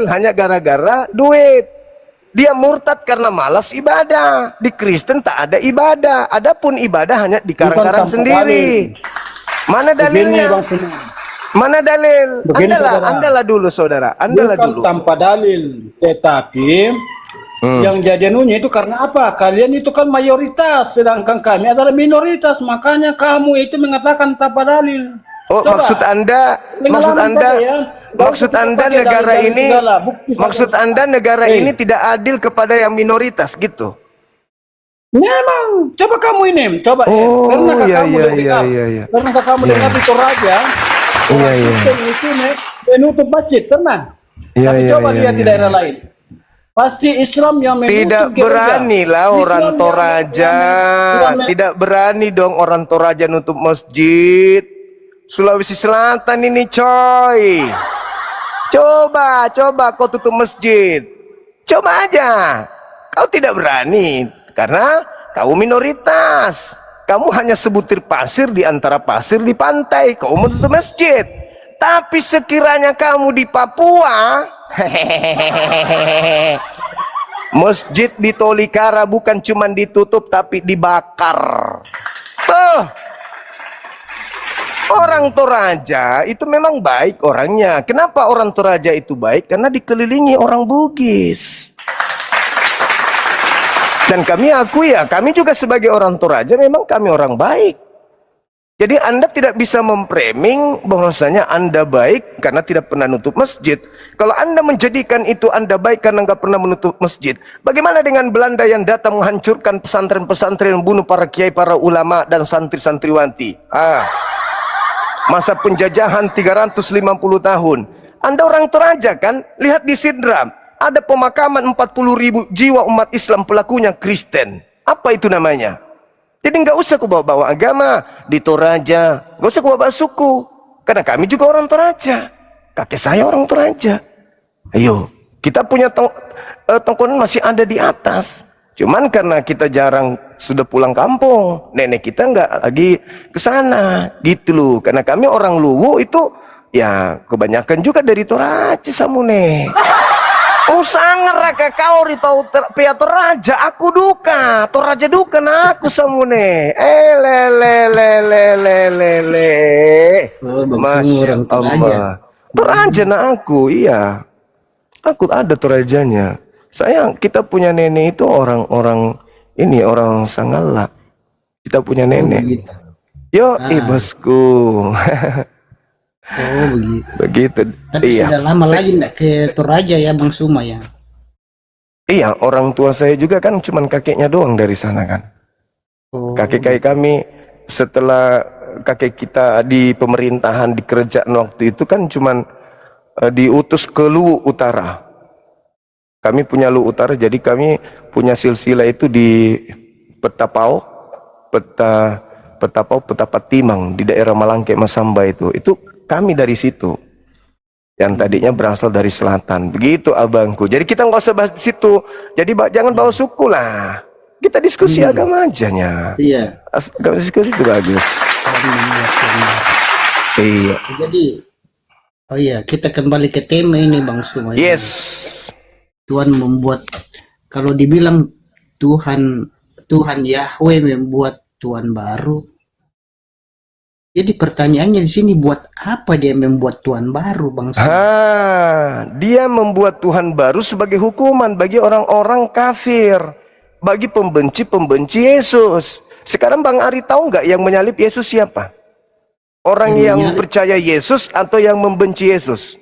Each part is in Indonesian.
hanya gara-gara duit. Dia murtad karena malas ibadah. Di Kristen tak ada ibadah. Adapun ibadah hanya dikarang-karang sendiri. Mana dalilnya? Mana dalil? Andalah dulu saudara. Andalah dulu. Tanpa dalil. Tetapi yang jadiannya itu karena apa? Kalian itu kan mayoritas, sedangkan kami adalah minoritas. Makanya kamu itu mengatakan tanpa dalil. Oh, coba, maksud Anda negara ini tidak adil kepada yang minoritas gitu. Memang, coba kamu ini, coba pernahkah kamu dengar di Toraja? Itu menutup masjid, pernah? Tapi coba lihat di daerah lain. Pasti Islam yang menutup tidak berani lah orang Toraja, tidak berani dong orang Toraja nutup masjid. Sulawesi Selatan ini coy, coba kau tutup masjid, coba aja. Kau tidak berani karena kau minoritas, kamu hanya sebutir pasir di antara pasir di pantai, kau menutup masjid. Tapi sekiranya kamu di Papua, masjid di Tolikara bukan cuma ditutup tapi dibakar. Orang Toraja itu memang baik orangnya. Kenapa orang Toraja itu baik? Karena dikelilingi orang Bugis. Dan kami akui ya, kami juga sebagai orang Toraja memang kami orang baik. Jadi Anda tidak bisa memframing bahwasanya Anda baik karena tidak pernah nutup masjid. Kalau Anda menjadikan itu Anda baik karena nggak pernah menutup masjid, bagaimana dengan Belanda yang datang menghancurkan pesantren-pesantren, membunuh para kiai, para ulama dan santri-santriwanti? Masa penjajahan 350 tahun. Anda orang Toraja kan? Lihat di Sidrap, ada pemakaman 40.000 jiwa umat Islam, pelakunya Kristen. Apa itu namanya? Jadi nggak usah kau bawa-bawa agama di Toraja, nggak usah kau bawa suku, karena kami juga orang Toraja. Kakek saya orang Toraja. Ayo, kita punya tongkonan masih ada di atas. Cuman karena kita jarang sudah pulang kampung, nenek kita nggak lagi ke sana, gitu loh. Karena kami orang Luwu itu, ya kebanyakan juga dari Toraja samune. Oh sangat raka kau ritau pia Toraja, aku duka, Toraja duka na aku samune. Masya Allah. Toraja na aku, iya. Aku ada Torajanya. Kita punya nenek itu orang ini orang Sanggala. Kita punya nenek. Yo, bosku. Oh begitu. Tapi sudah lama lagi enggak ke Toraja ya Bang Suma ya? Iya, orang tua saya juga kan cuman kakeknya doang dari sana kan. Kakek kami setelah kakek kita di pemerintahan di kerajaan waktu itu kan cuman diutus ke Luwu Utara. Kami punya Luwu Utara, jadi kami punya silsilah itu di Petapau, Timang di daerah Malangke Masamba itu kami dari situ. Yang tadinya berasal dari selatan. Begitu abangku. Jadi kita nggak usah bahas di situ. Jadi jangan bawa suku lah. Kita diskusi agama aja nya. Iya. Diskusi itu bagus. Iya. Jadi, oh iya, kita kembali ke tema ini Bang Suma. Yes. Tuhan membuat, kalau dibilang Tuhan Yahweh membuat Tuhan baru. Jadi pertanyaannya di sini, buat apa dia membuat Tuhan baru, Bang Suma? Dia membuat Tuhan baru sebagai hukuman bagi orang-orang kafir, bagi pembenci Yesus. Sekarang Bang Ari tahu nggak yang menyalib Yesus siapa? Orang yang percaya Yesus atau yang membenci Yesus?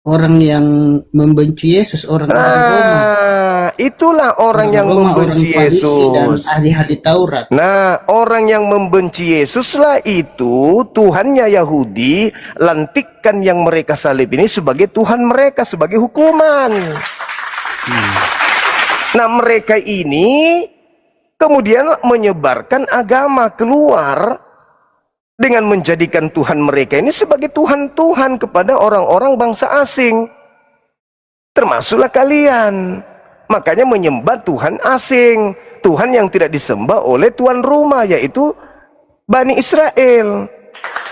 Orang yang membenci Yesus, orang Roma. Itulah orang yang membenci Yesus dan ahli-ahli Taurat. Nah, orang yang membenci Yesuslah itu Tuhannya Yahudi lantikkan yang mereka salib ini sebagai Tuhan mereka, sebagai hukuman. Nah, mereka ini kemudian menyebarkan agama keluar dengan menjadikan Tuhan mereka ini sebagai Tuhan-Tuhan kepada orang-orang bangsa asing. Termasuklah kalian. Makanya menyembah Tuhan asing. Tuhan yang tidak disembah oleh tuan rumah, yaitu Bani Israel.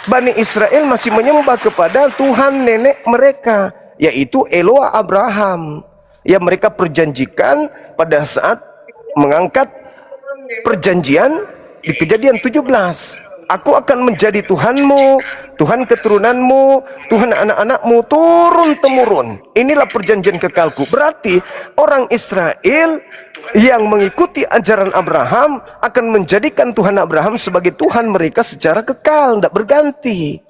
Bani Israel masih menyembah kepada Tuhan nenek mereka. yaitu Eloah Abraham, yang mereka perjanjikan pada saat mengangkat perjanjian di Kejadian 17. Aku akan menjadi Tuhanmu, Tuhan keturunanmu, Tuhan anak-anakmu turun-temurun. Inilah perjanjian kekalku. Berarti orang Israel yang mengikuti ajaran Abraham akan menjadikan Tuhan Abraham sebagai Tuhan mereka secara kekal, tidak berganti.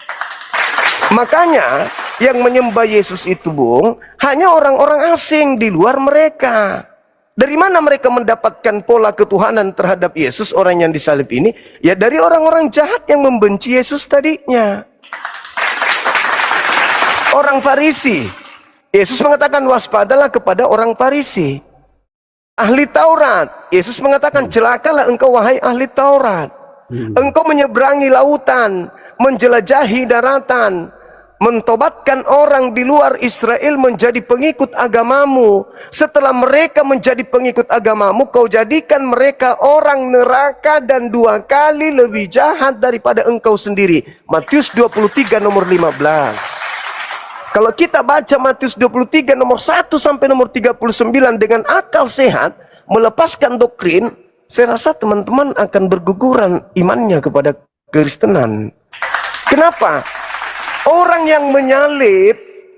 Makanya yang menyembah Yesus itu, Bung, hanya orang-orang asing di luar mereka. Dari mana mereka mendapatkan pola ketuhanan terhadap Yesus, orang yang disalib ini? Ya dari orang-orang jahat yang membenci Yesus tadinya. Orang Farisi. Yesus mengatakan waspadalah kepada orang Farisi. Ahli Taurat. Yesus mengatakan celakalah engkau wahai ahli Taurat. Engkau menyeberangi lautan, menjelajahi daratan, mentobatkan orang di luar Israel menjadi pengikut agamamu. Setelah mereka menjadi pengikut agamamu, kau jadikan mereka orang neraka dan 2 kali lebih jahat daripada engkau sendiri. Matius 23 nomor 15. Kalau kita baca Matius 23 nomor 1 sampai nomor 39 dengan akal sehat, melepaskan doktrin, saya rasa teman-teman akan berguguran imannya kepada Kekristenan. Kenapa? Orang yang menyalib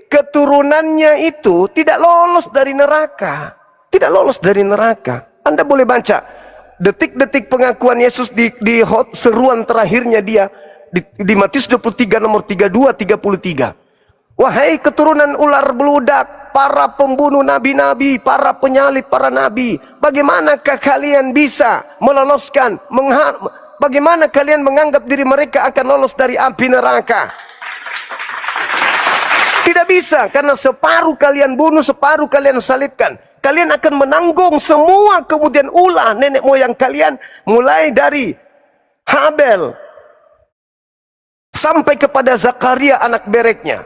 keturunannya itu tidak lolos dari neraka. Tidak lolos dari neraka. Anda boleh baca detik-detik pengakuan Yesus di seruan terakhirnya dia di Matius 23 nomor 32 33. Wahai keturunan ular beludak, para pembunuh nabi-nabi, para penyalib para nabi, bagaimanakah kalian bisa meloloskan, bagaimana kalian menganggap diri mereka akan lolos dari api neraka? Tidak bisa, karena separuh kalian bunuh, separuh kalian salibkan. Kalian akan menanggung semua kemudian ulah nenek moyang kalian, mulai dari Habel sampai kepada Zakaria anak bereknya.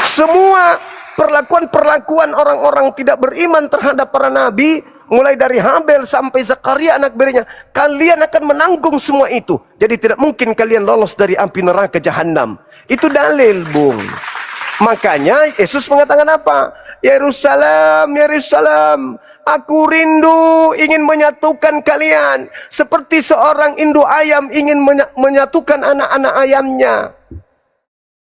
Semua perlakuan-perlakuan orang-orang tidak beriman terhadap para nabi, mulai dari Habel sampai Zakaria anak bereknya, kalian akan menanggung semua itu. Jadi tidak mungkin kalian lolos dari api neraka jahanam. Itu dalil, Bung. Makanya Yesus mengatakan apa? Yerusalem, Yerusalem, aku rindu ingin menyatukan kalian seperti seorang induk ayam ingin menyatukan anak-anak ayamnya.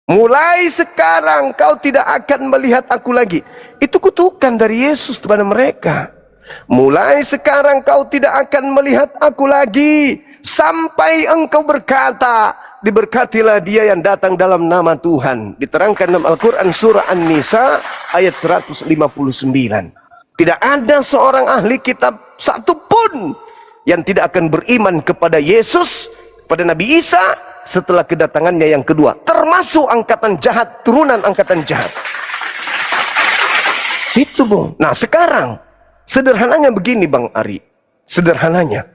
Mulai sekarang kau tidak akan melihat aku lagi. Itu kutukan dari Yesus kepada mereka. Mulai sekarang kau tidak akan melihat aku lagi sampai engkau berkata, diberkatilah dia yang datang dalam nama Tuhan. Diterangkan dalam Al-Quran surah An-Nisa ayat 159. Tidak ada seorang ahli kitab satupun yang tidak akan beriman kepada Yesus, pada Nabi Isa setelah kedatangannya yang kedua, termasuk angkatan jahat, turunan angkatan jahat. Itu, Bung. Nah sekarang sederhananya begini, Bang Ari. Sederhananya,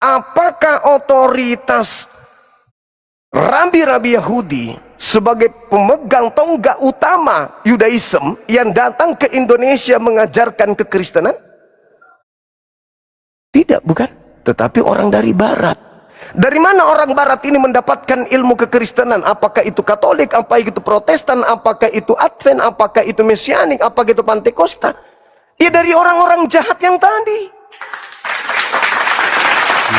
apakah otoritas rabi-rabi Yahudi sebagai pemegang tonggak utama Yudaism yang datang ke Indonesia mengajarkan kekristenan? Tidak, bukan. Tetapi orang dari barat. Dari mana orang barat ini mendapatkan ilmu kekristenan? Apakah itu Katolik, apakah itu Protestan, apakah itu Advent, apakah itu Mesianik, apakah itu Pantekosta? Ya dari orang-orang jahat yang tadi.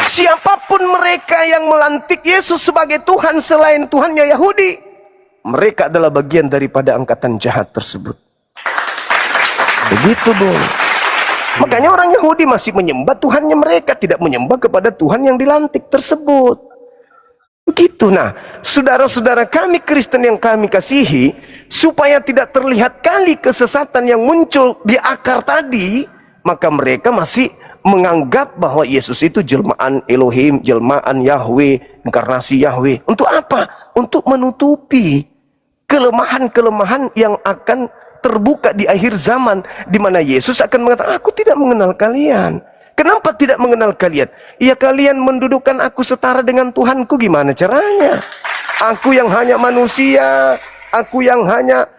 Siapapun mereka yang melantik Yesus sebagai Tuhan selain Tuhannya Yahudi, mereka adalah bagian daripada angkatan jahat tersebut. Begitu, Bung. Makanya orang Yahudi masih menyembah Tuhannya mereka, tidak menyembah kepada Tuhan yang dilantik tersebut. Begitu. Nah, saudara-saudara kami Kristen yang kami kasihi, supaya tidak terlihat kali kesesatan yang muncul di akar tadi, maka mereka masih menganggap bahwa Yesus itu jelmaan Elohim, jelmaan Yahweh, inkarnasi Yahweh. Untuk apa? Untuk menutupi kelemahan-kelemahan yang akan terbuka di akhir zaman, di mana Yesus akan mengatakan, aku tidak mengenal kalian. Kenapa tidak mengenal kalian? Ya kalian mendudukkan aku setara dengan Tuhanku, gimana caranya? Aku yang hanya manusia, aku yang hanya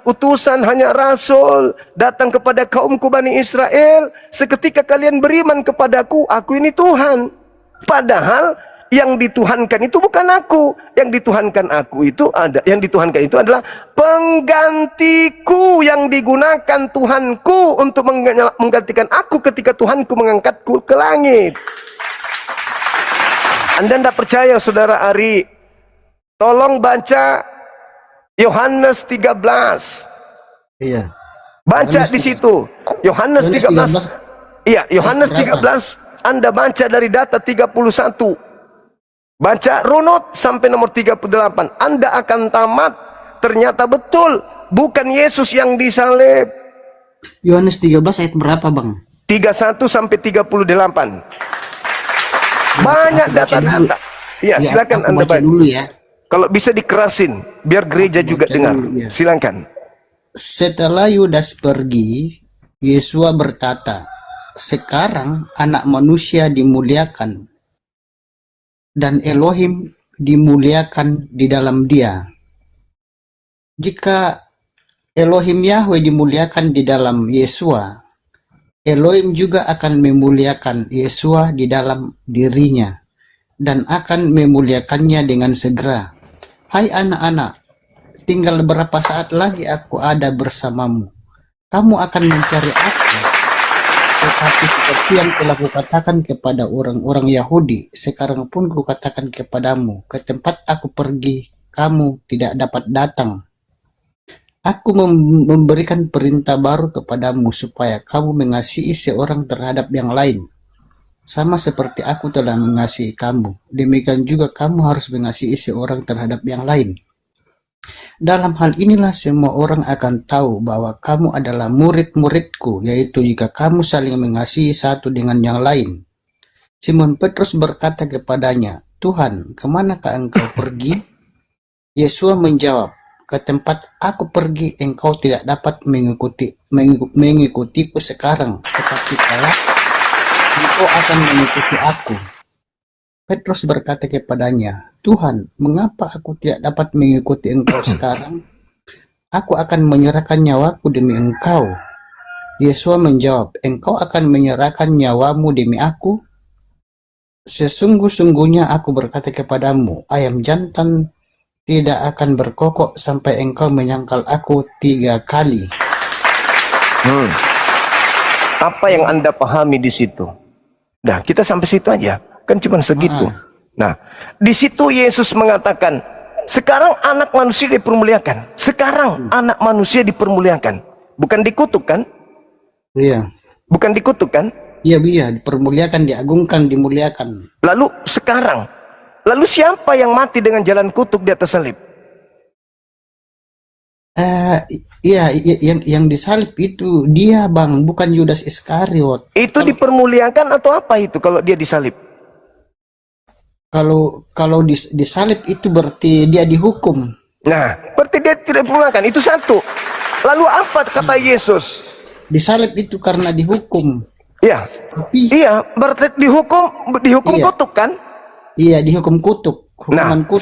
utusan, hanya rasul, datang kepada kaumku Bani Israel. Seketika kalian beriman kepadaku, aku ini Tuhan. Padahal yang dituhankan itu bukan aku. Yang dituhankan aku itu adalah penggantiku yang digunakan Tuhanku untuk menggantikan aku ketika Tuhanku mengangkatku ke langit. Anda tidak percaya, Saudara Ari? Tolong baca Yohanes 13. Iya. Baca Yohanes di situ. Yohanes 13. Iya, Yohanes 13. Anda baca dari data 31. Baca runut sampai nomor 38. Anda akan tamat. Ternyata betul, bukan Yesus yang disalib. Yohanes 13 ayat berapa, Bang? 31 sampai 38. Banyak data-data. Ya, silakan aku Anda baca baca dulu ya. Kalau bisa dikerasin, biar gereja juga dengar. dulu, ya. Silakan. Setelah Yudas pergi, Yesus berkata, "Sekarang anak manusia dimuliakan dan Elohim dimuliakan di dalam dia. Jika Elohim Yahweh dimuliakan di dalam Yesua, Elohim juga akan memuliakan Yesua di dalam dirinya dan akan memuliakannya dengan segera. Hai anak-anak, tinggal beberapa saat lagi aku ada bersamamu. Kamu akan mencari aku. Tetapi seperti yang telah kukatakan kepada orang-orang Yahudi, sekarang pun kukatakan kepadamu, ke tempat aku pergi, kamu tidak dapat datang. Aku memberikan perintah baru kepadamu supaya kamu mengasihi seorang terhadap yang lain. Sama seperti aku telah mengasihi kamu, demikian juga kamu harus mengasihi seorang terhadap yang lain. Dalam hal inilah semua orang akan tahu bahwa kamu adalah murid-muridku, yaitu jika kamu saling mengasihi satu dengan yang lain. Simon Petrus berkata kepadanya, Tuhan, kemanakah engkau pergi? Yesus menjawab, ke tempat aku pergi engkau tidak dapat mengikutiku sekarang, tetapi kelak engkau akan mengikuti aku. Petrus berkata kepadanya, Tuhan, mengapa aku tidak dapat mengikuti engkau sekarang? Aku akan menyerahkan nyawaku demi engkau. Yesus menjawab, engkau akan menyerahkan nyawamu demi aku? Sesungguh-sungguhnya aku berkata kepadamu, ayam jantan tidak akan berkokok sampai engkau menyangkal aku 3 kali. Apa yang Anda pahami di situ? Nah, kita sampai situ aja. Kan cuma segitu. Nah, di situ Yesus mengatakan, sekarang anak manusia dipermuliakan. Sekarang anak manusia dipermuliakan. Bukan dikutuk kan? Iya. Bukan dikutuk kan? Iya, dipermuliakan, diagungkan, dimuliakan. Lalu sekarang, lalu siapa yang mati dengan jalan kutuk di atas salib? Iya, yang disalib itu dia, Bang, bukan Yudas Iskariot. Itu dipermuliakan atau apa itu kalau dia disalib? Kalau disalib itu berarti dia dihukum. Nah, berarti dia tidak dipermuliakan. Itu satu. Lalu apa kata Yesus? Disalib itu karena dihukum. Iya. Iya, berarti dihukum Iya. kutuk kan? Iya, dihukum kutuk. Nah, kutuk.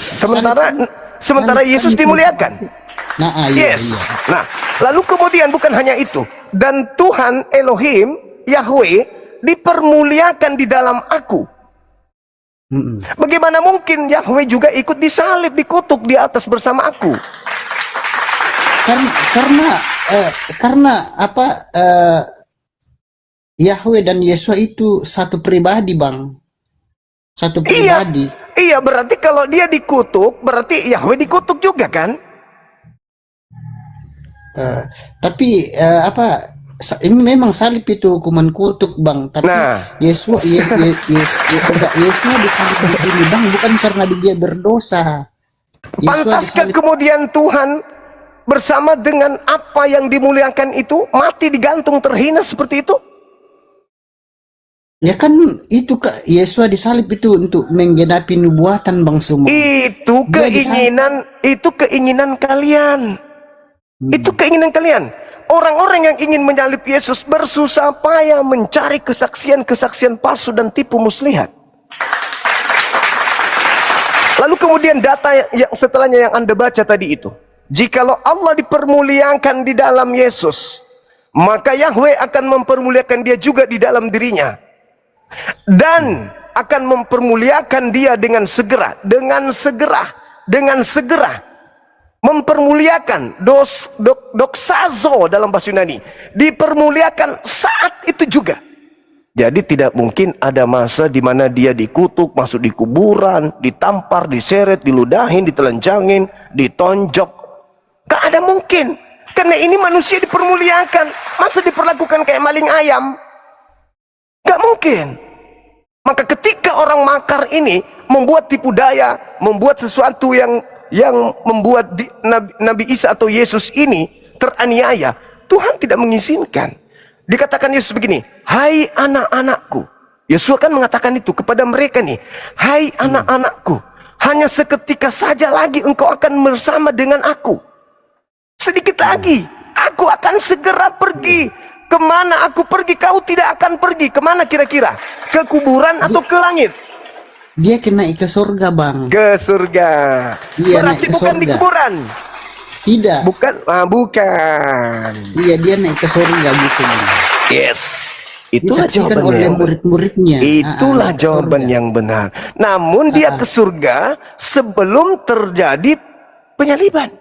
sementara Yesus dimuliakan. Nah, iya, Yes. iya. Nah, lalu kemudian bukan hanya itu, dan Tuhan Elohim Yahweh dipermuliakan di dalam aku. Bagaimana mungkin Yahweh juga ikut disalib, dikutuk di atas bersama aku? Karena apa? Yahweh dan Yesus itu satu pribadi, Bang. Satu pribadi. Iya, berarti kalau dia dikutuk, berarti Yahweh dikutuk juga kan? Tapi apa? Ini memang salib itu hukuman kutuk, Bang. Tapi Yesus disalib di sini, Bang, bukan karena dia berdosa. Pantaskah kemudian Tuhan bersama dengan apa yang dimuliakan itu mati digantung terhina seperti itu? Ya kan itu Yesus disalib itu untuk menggenapi nubuatan, Bang Suma. Itu keinginan kalian. Itu keinginan kalian. Orang-orang yang ingin menyalib Yesus bersusah payah mencari kesaksian-kesaksian palsu dan tipu muslihat. Lalu kemudian data yang setelahnya yang Anda baca tadi itu. Jikalau Allah dipermuliakan di dalam Yesus, maka Yahweh akan mempermuliakan dia juga di dalam dirinya. Dan akan mempermuliakan dia dengan segera, mempermuliakan, doxazo dalam bahasa Yunani, dipermuliakan saat itu juga. Jadi tidak mungkin ada masa di mana dia dikutuk, masuk di kuburan, ditampar, diseret, diludahin, ditelanjangin, ditonjok. Gak ada mungkin. Karena ini manusia dipermuliakan. Masa diperlakukan kayak maling ayam? Gak mungkin. Maka ketika orang makar ini membuat tipu daya, membuat sesuatu yang membuat Nabi Isa atau Yesus ini teraniaya, Tuhan tidak mengizinkan. Dikatakan Yesus begini, hai anak-anakku. Yesus kan mengatakan itu kepada mereka nih, hai anak-anakku, hanya seketika saja lagi engkau akan bersama dengan aku. Sedikit lagi, aku akan segera pergi. Kemana aku pergi, kau tidak akan pergi. Kemana kira-kira? Ke kuburan atau ke langit? Dia kena ke surga, Bang. Ke surga. Dia Berarti naik ke bukan di surga. kuburan. Tidak. Bukan. Iya, dia naik ke surga gitu, Bang. Yes. Itulah Disaksikan oleh jawabannya. murid-muridnya. Itulah jawaban surga. yang benar. Namun dia ke surga sebelum terjadi penyaliban.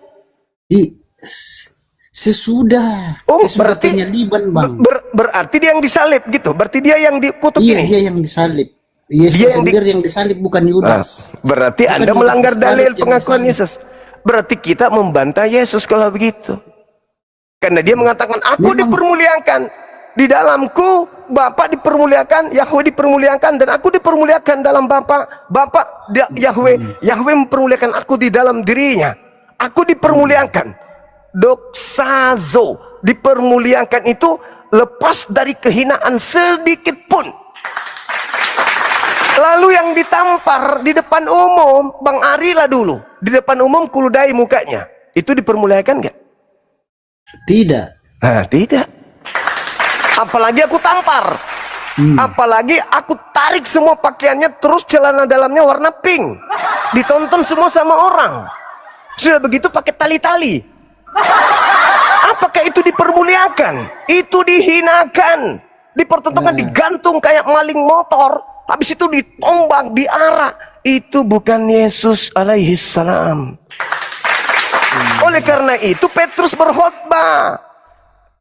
Sesudah Berarti penyaliban, Bang. berarti dia yang disalib gitu. Berarti dia yang dikutuk Iya, ini. dia yang disalib. Yesus Dia yang sendiri yang disalib, bukan Yudas. Berarti Bukan Anda Yudas melanggar Iscariot dalil yang pengakuan disalib. Yesus. Berarti kita membantah Yesus kalau begitu. Karena dia mengatakan, aku dipermuliakan. Di dalamku Bapa dipermuliakan, Yahweh dipermuliakan, dan aku dipermuliakan dalam Bapa. Yahweh mempermuliakan aku di dalam dirinya. Aku dipermuliakan. Doxazo, dipermuliakan itu lepas dari kehinaan sedikit pun. Lalu yang ditampar di depan umum, Bang Ari lah dulu, di depan umum kuludai mukanya, itu dipermuliakan nggak? Tidak. Nah, tidak. Apalagi aku tampar, apalagi aku tarik semua pakaiannya, terus celana dalamnya warna pink, ditonton semua sama orang. Sudah begitu pakai tali-tali. Apakah itu dipermuliakan? Itu dihinakan, dipertontonkan, digantung kayak maling motor, habis itu ditombak, diarak. Itu bukan Yesus alaihi salam. Oleh karena itu Petrus berkhotbah,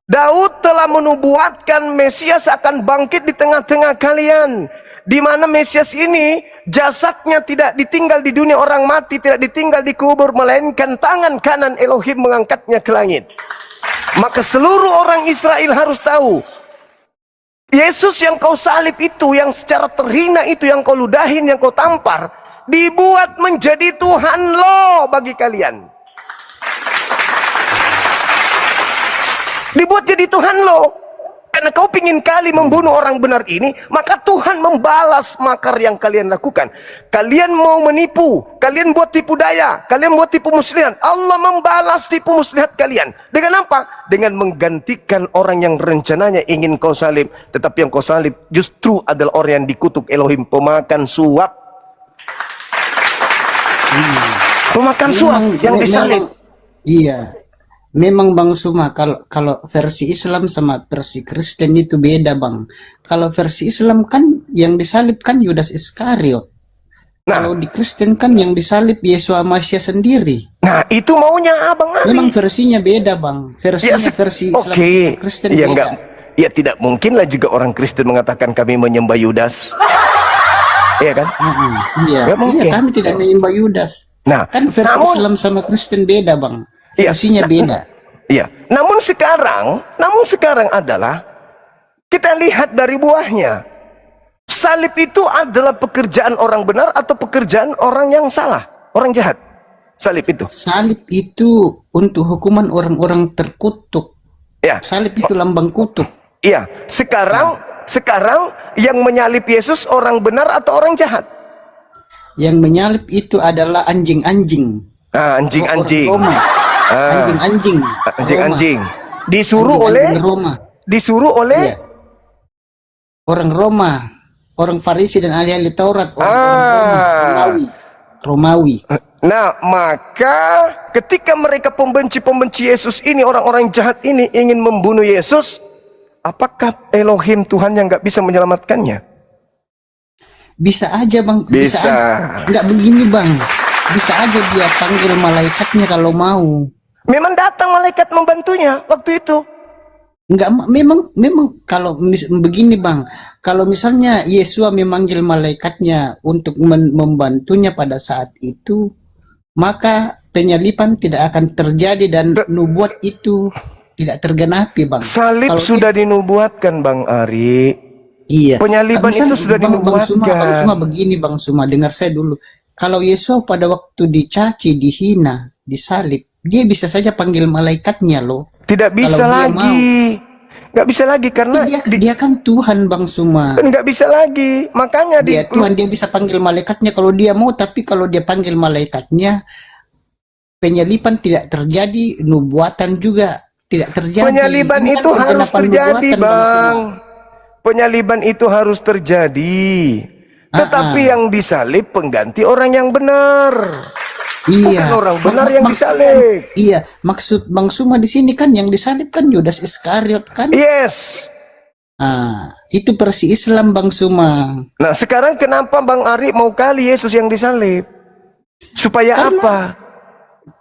Daud telah menubuatkan Mesias akan bangkit di tengah-tengah kalian, di mana Mesias ini jasadnya tidak ditinggal di dunia orang mati, tidak ditinggal di kubur, melainkan tangan kanan Elohim mengangkatnya ke langit. Maka seluruh orang Israel harus tahu, Yesus yang kau salib itu, yang secara terhina itu, yang kau ludahin, yang kau tampar, dibuat menjadi Tuhan lo bagi kalian. Dibuat jadi Tuhan lo. Karena kau pingin kali membunuh orang benar ini, maka Tuhan membalas makar yang kalian lakukan. Kalian mau menipu, kalian buat tipu daya, kalian buat tipu muslihat. Allah membalas tipu muslihat kalian. Dengan apa? Dengan menggantikan orang yang rencananya ingin kau salib, tetapi yang kau salib justru adalah orang yang dikutuk Elohim, pemakan suap. Pemakan suap yang disalib. Iya. Memang Bang Suma, kalau versi Islam sama versi Kristen itu beda, Bang. Kalau versi Islam kan yang disalib kan Yudas Iskariot. Kalau di Kristen kan yang disalib Yesua Masya sendiri. Nah, itu maunya Abang Ali. Memang versinya beda, Bang. Versinya versi Islam sama Kristen ya, beda. Ya tidak mungkin lah juga orang Kristen mengatakan kami menyembah Yudas. Iya kan? Iya, kami tidak menyembah Yudas. Nah, kan versi Islam sama Kristen beda, Bang. Versinya beda. Iya. Namun sekarang adalah kita lihat dari buahnya. Salib itu adalah pekerjaan orang benar atau pekerjaan orang yang salah, orang jahat. Salib itu. Salib itu untuk hukuman orang-orang terkutuk. Ya. Salib itu lambang kutuk. Iya. Sekarang yang menyalib Yesus orang benar atau orang jahat? Yang menyalib itu adalah anjing-anjing. Anjing-anjing. Anjing-anjing. Disuruh oleh iya, orang Roma, orang Farisi dan ahli-ahli Taurat, Romawi. Nah, maka ketika mereka pembenci Yesus ini, orang-orang jahat ini ingin membunuh Yesus, apakah Elohim Tuhan yang nggak bisa menyelamatkannya? bisa aja bang, Bisa. aja. Nggak begini bang, bisa aja dia panggil malaikatnya kalau mau. Memang datang malaikat membantunya waktu itu. Enggak, memang kalau begini bang, kalau misalnya Yesus memanggil malaikatnya untuk membantunya pada saat itu, maka penyaliban tidak akan terjadi dan nubuat itu tidak tergenapi bang. Salib Kalau sudah dinubuatkan Bang Ari. iya, Penyaliban misalnya, itu sudah bang dinubuatkan. Suma begini bang Suma, dengar saya dulu. Kalau Yesus pada waktu dicaci, dihina, disalib, dia bisa saja panggil malaikatnya loh. Tidak bisa Kalau dia lagi. Nggak bisa lagi karena Dia kan Tuhan bang Suma. nggak bisa lagi. Makanya Dia Tuhan, dia bisa panggil malaikatnya kalau dia mau, tapi kalau dia panggil malaikatnya, penyaliban tidak terjadi, nubuatan juga tidak terjadi. penyaliban Ini kan itu harus penggenapan terjadi, nubuatan, Bang. Suma. Penyaliban itu harus terjadi. Tetapi yang disalib pengganti orang yang benar. Iya. Bukan orang benar yang disalib. Iya, maksud Bang Suma di sini kan yang disalib kan Yudas Iskariot kan? Yes. Itu versi Islam Bang Suma. Nah, sekarang kenapa Bang Ari mau kali Yesus yang disalib? Supaya apa?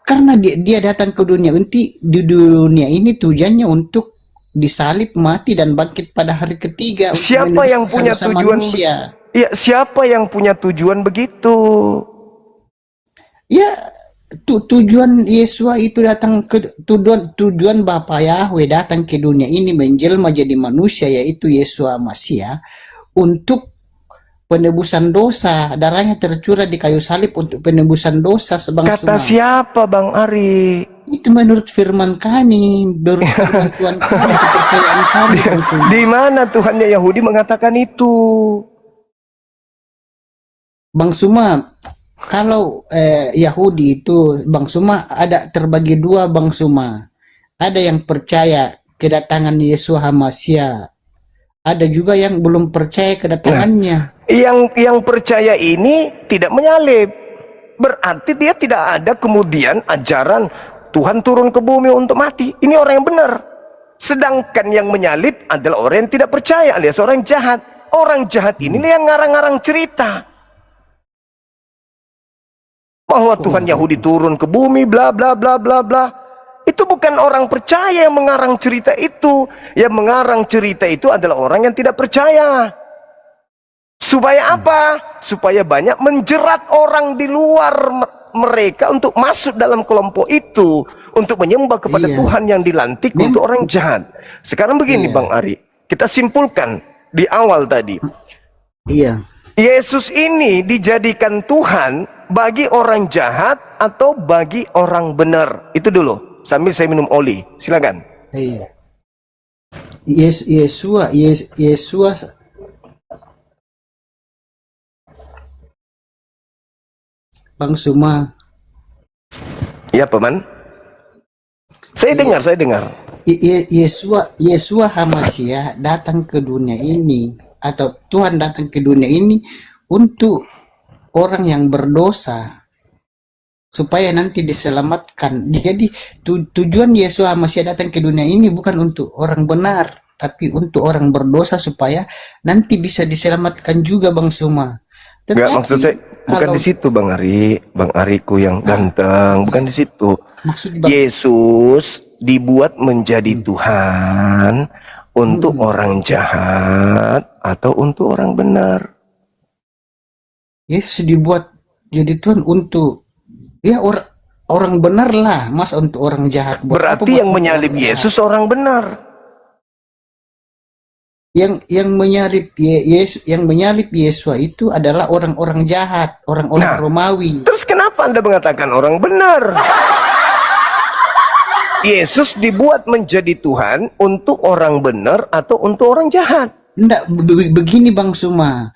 Karena dia datang ke dunia di dunia ini tujuannya untuk disalib, mati dan bangkit pada hari ketiga. Siapa yang punya tujuan? Ya, siapa yang punya tujuan begitu? Ya, tujuan Yesus itu datang ke tujuan Bapa Yahweh datang ke dunia ini menjelma jadi manusia, yaitu Yesus Masia, untuk penebusan dosa. Darahnya tercurah di kayu salib untuk penebusan dosa. Kata siapa Bang Ari? Itu menurut firman kami, menurut firman Tuhan kami, kepercayaan kami. Di mana Tuhannya Yahudi mengatakan itu? Bang Suma, kalau Yahudi itu Bang Suma ada terbagi dua Bang Suma. Ada yang percaya kedatangan Yesus Hamasia. Ada juga yang belum percaya kedatangannya. Yang percaya ini tidak menyalib. Berarti dia tidak ada kemudian ajaran Tuhan turun ke bumi untuk mati. Ini orang yang benar. Sedangkan yang menyalib adalah orang yang tidak percaya alias orang jahat. Orang jahat inilah yang ngarang-ngarang cerita bahwa Tuhan Yahudi turun ke bumi bla bla bla bla bla. Itu bukan orang percaya yang mengarang cerita itu. Yang mengarang cerita itu adalah orang yang tidak percaya. Supaya apa? Supaya banyak menjerat orang di luar mereka untuk masuk dalam kelompok itu, untuk menyembah kepada Tuhan yang dilantik untuk orang jahat. Sekarang begini Bang Ari, kita simpulkan di awal tadi. Yesus ini dijadikan Tuhan bagi orang jahat atau bagi orang benar? Itu dulu, sambil saya minum oli. Silakan. Yesus Bang Suma. Ya, Paman. Saya dengar. Yesus Hamasia datang ke dunia ini, atau Tuhan datang ke dunia ini untuk orang yang berdosa supaya nanti diselamatkan. Jadi tujuan Yesus Hamasia datang ke dunia ini bukan untuk orang benar, tapi untuk orang berdosa supaya nanti bisa diselamatkan juga Bang Suma. Enggak, maksud saya bukan di situ Bang Ari, Bang Ariku yang ganteng, bukan di situ. Yesus dibuat menjadi Tuhan untuk orang jahat atau untuk orang benar? Yesus dibuat jadi Tuhan untuk orang benar lah, mas untuk orang jahat. Berarti yang menyalib Yesus orang benar. Yang menyalib Yesus itu adalah orang-orang jahat, orang-orang Romawi. Terus kenapa Anda mengatakan orang benar? Yesus dibuat menjadi Tuhan untuk orang benar atau untuk orang jahat? Enggak, begini Bang Suma.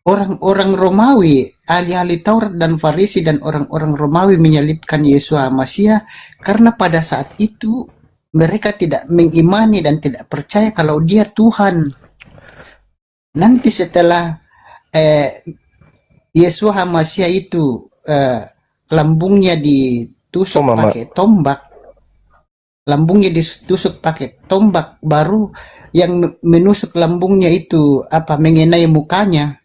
Orang-orang Romawi, ahli-ahli Taurat dan Farisi dan orang-orang Romawi menyalibkan Yesus Hamasia karena pada saat itu mereka tidak mengimani dan tidak percaya kalau dia Tuhan. Nanti setelah Yesus Hamasia itu lambungnya ditusuk pakai tombak, baru yang menusuk lambungnya itu mengenai mukanya.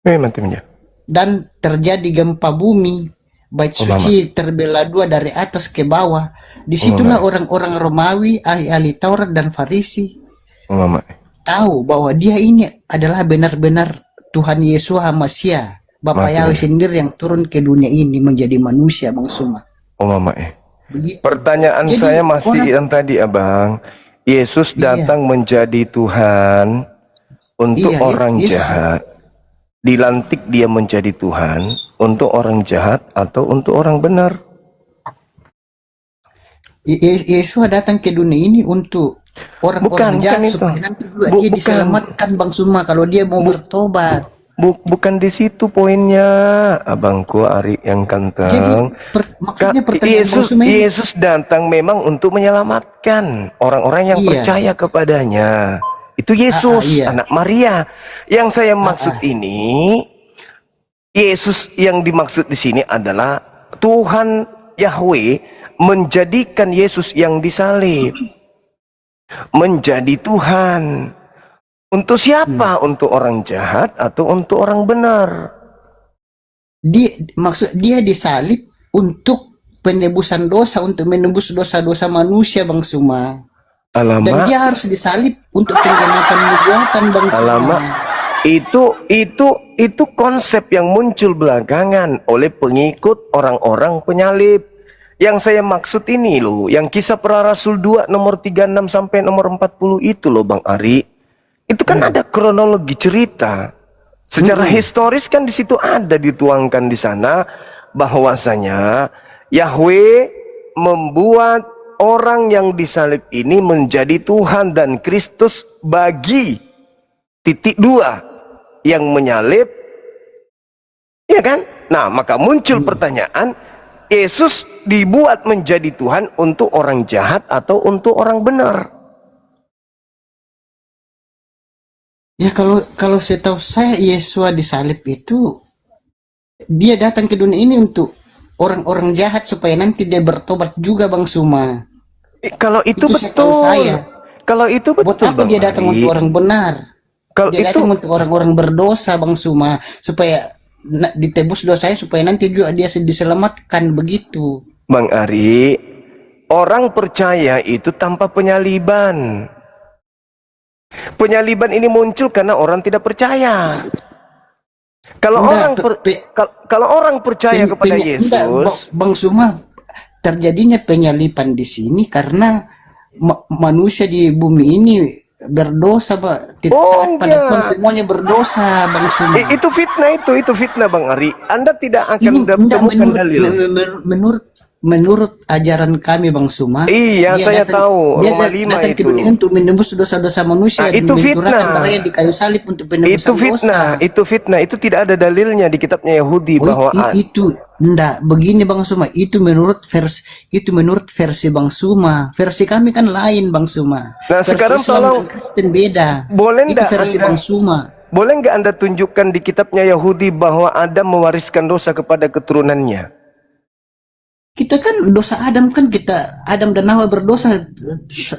Mati menjadi. Dan terjadi gempa bumi. Bait suci terbelah dua dari atas ke bawah. Disitulah orang-orang Romawi, ahli-ahli Taurat dan Farisi Mama. tahu bahwa dia ini adalah benar-benar Tuhan Yesua Masia, Bapa Yahweh sendiri yang turun ke dunia ini menjadi manusia, Bang Suma. Mama. Begitu. Pertanyaan Jadi, saya masih yang tadi, Abang. Yesus datang menjadi Tuhan untuk Iya, orang Yesus. jahat. Dilantik dia menjadi Tuhan untuk orang jahat atau untuk orang benar. Yesus datang ke dunia ini untuk orang-orang jahat bukan itu. supaya nanti juga dia Bukan. diselamatkan, Bang Suma, kalau dia mau bertobat. Bukan di situ poinnya, abangku Ari yang Jadi kanteng. maksudnya pertanyaan Bang Suma ini, Yesus datang memang untuk menyelamatkan orang-orang yang Iya. percaya kepadanya. Itu Yesus, iya. anak Maria. Yang saya maksud ini, Yesus yang dimaksud di sini adalah Tuhan Yahweh menjadikan Yesus yang disalib menjadi Tuhan. Untuk siapa? Untuk orang jahat atau untuk orang benar? dia disalib untuk penebusan dosa, untuk menebus dosa-dosa manusia, Bang Suma. Dan Alamak, dia harus disalib untuk penggenapan nubuatan, Bang Suma. alamak. Itu konsep yang muncul belakangan oleh pengikut orang-orang penyalib. Yang saya maksud ini loh, yang Kisah Para Rasul 2 nomor 36 sampai nomor 40 itu loh Bang Ari. Itu kan ada kronologi cerita. Secara historis kan di situ ada dituangkan di sana bahwasanya Yahweh membuat orang yang disalib ini menjadi Tuhan dan Kristus bagi titik dua yang menyalib, ya kan? Nah, maka muncul pertanyaan, Yesus dibuat menjadi Tuhan untuk orang jahat atau untuk orang benar? Ya kalau saya tahu, saya Yesua disalib itu dia datang ke dunia ini untuk orang-orang jahat supaya nanti dia bertobat juga, Bang Suma. Kalau itu Itu setahu betul. saya. Kalau itu Buat betul apa Bang dia datang Ari. untuk orang benar? Kalau Dia itu datang untuk orang-orang berdosa, Bang Suma, supaya ditebus dosanya, supaya nanti juga dia diselamatkan, begitu. Bang Ari, orang percaya itu tanpa penyaliban. Penyaliban ini muncul karena orang tidak percaya. Kalau kalau orang percaya kepada Yesus, Bang Suma, terjadinya penyalipan di sini karena manusia di bumi ini berdosa, Pak. Tidak taat pada Tuhan, semuanya berdosa, Bang Suma. itu fitnah Bang Ari. Anda tidak akan Ini enggak, temukan dalil. menurut ajaran kami, Bang Suma. Iya, saya tahu. Dia Roma 5 datang ke itu. dunia untuk menembus dosa-dosa manusia. Nah, itu dan fitnah. mencurahkan darahnya di kayu salib untuk penebusan dosa. Itu fitnah. Itu tidak ada dalilnya di kitabnya Yahudi bahwa Itu enggak begini, Bang Suma. Itu menurut versi Bang Suma. Versi kami kan lain, Bang Suma. Nah, versi sekarang Islam tolong, dan Kristen beda. boleh Itu enggak versi Anda, Bang Suma. boleh nggak Anda tunjukkan di kitabnya Yahudi bahwa Adam mewariskan dosa kepada keturunannya? Kita kan dosa Adam Adam dan Hawa berdosa,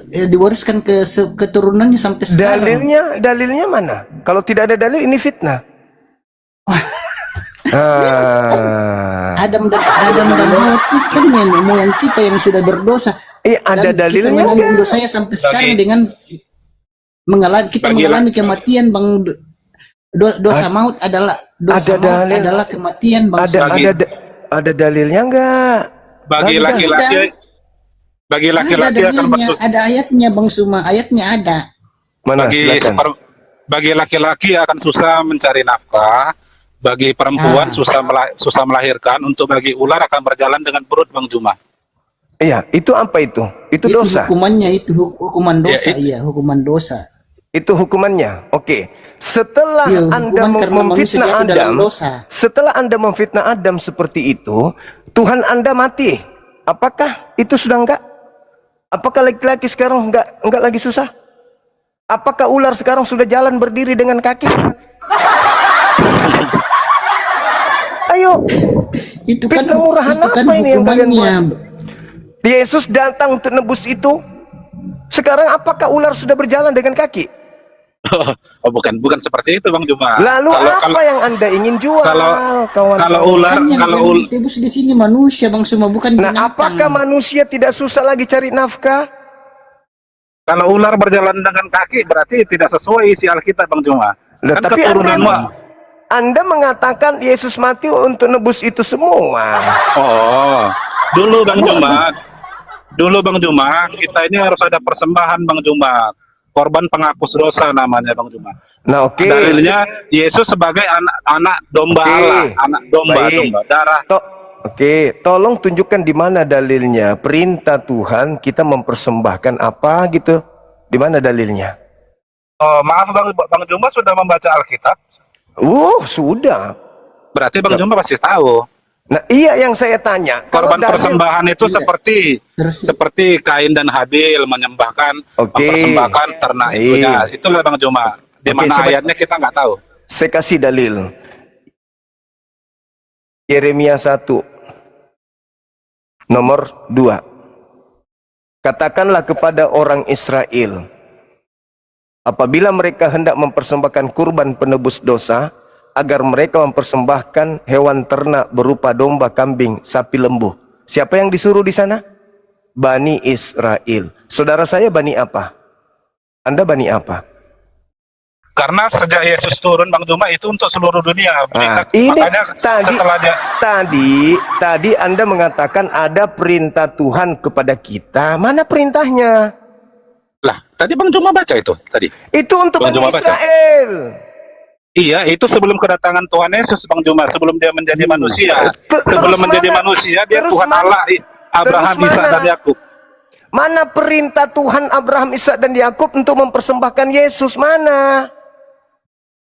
diwariskan ke keturunannya sampai sekarang. Dalilnya mana? Kalau tidak ada dalil, ini fitnah. Adam dan Hawa itu kan nenek moyang kita yang sudah berdosa. Ada Dan dalilnya kita menanggung nggak? dosanya sampai sekarang dengan mengalami kematian, Bang. Dosa maut adalah kematian, Bang. Ada dalilnya nggak? Bagi laki-laki Ada akan dalilnya, ada ayatnya, Bang Suma. Ayatnya ada. Mana? Silakan. bagi laki-laki akan susah mencari nafkah, bagi perempuan susah melahirkan, untuk bagi ular akan berjalan dengan perut, Bang Juma. Iya, itu apa itu? Itu dosa. Hukumannya itu hukuman dosa, hukuman dosa. Itu hukumannya. Oke. Setelah Anda memfitnah Adam seperti itu, Tuhan Anda mati. Apakah itu sudah enggak? Apakah laki-laki sekarang enggak lagi susah? Apakah ular sekarang sudah jalan berdiri dengan kaki? Ayo. Itu kan Fitnah murahan apa ini yang kalian hukumannya. buat? Yesus datang untuk nebus itu. Sekarang apakah ular sudah berjalan dengan kaki? Oh, bukan seperti itu Bang Juma. Lalu Kalau apa kalau yang Anda ingin jual, kalau kawan? kalau ular Kan kalau yang ul ditebus di sini manusia Bang Suma, bukan Nah, binatang. apakah manusia tidak susah lagi cari nafkah? kalau ular berjalan dengan kaki berarti tidak sesuai isi Alkitab Bang Juma. Loh, Kan tapi keturunan Anda mengatakan Yesus mati untuk nebus itu semua. Oh, dulu Bang Juma, kita ini harus ada persembahan Bang Juma. Korban penghapus dosa namanya Bang Juma. Nah, oke. Dalilnya Yesus sebagai anak domba Oke. Allah, anak domba Baik. darah. Oke, tolong tunjukkan di mana dalilnya. Perintah Tuhan kita mempersembahkan apa gitu. Di mana dalilnya? Oh, maaf Bang Juma sudah membaca Alkitab. Sudah. Berarti Bang Juma pasti tahu. Nah, iya yang saya tanya. Kalau Korban persembahan itu Iya. seperti Kain dan Habil mempersembahkan ternak itunya. Itulah Bang Juma. Di mana ayatnya kita nggak tahu. Saya kasih dalil. Yeremia 1 nomor 2. Katakanlah kepada orang Israel, apabila mereka hendak mempersembahkan kurban penebus dosa, agar mereka mempersembahkan hewan ternak berupa domba, kambing, sapi, lembu. Siapa yang disuruh di sana? Bani Israel. Saudara saya Bani apa? Anda Bani apa? Karena sejak Yesus turun Bang Juma itu untuk seluruh dunia. Ini Makanya setelah dia tadi Anda mengatakan ada perintah Tuhan kepada kita. Mana perintahnya? lah, tadi Bang Juma baca itu tadi. Itu untuk Bang Bani Juma baca. Israel. Iya, itu sebelum kedatangan Tuhan Yesus Bang Juma, sebelum dia menjadi manusia. Sebelum menjadi manusia dia Tuhan Allah Abraham, Ishak dan Yakub. Mana perintah Tuhan Abraham, Ishak dan Yakub untuk mempersembahkan Yesus? Mana?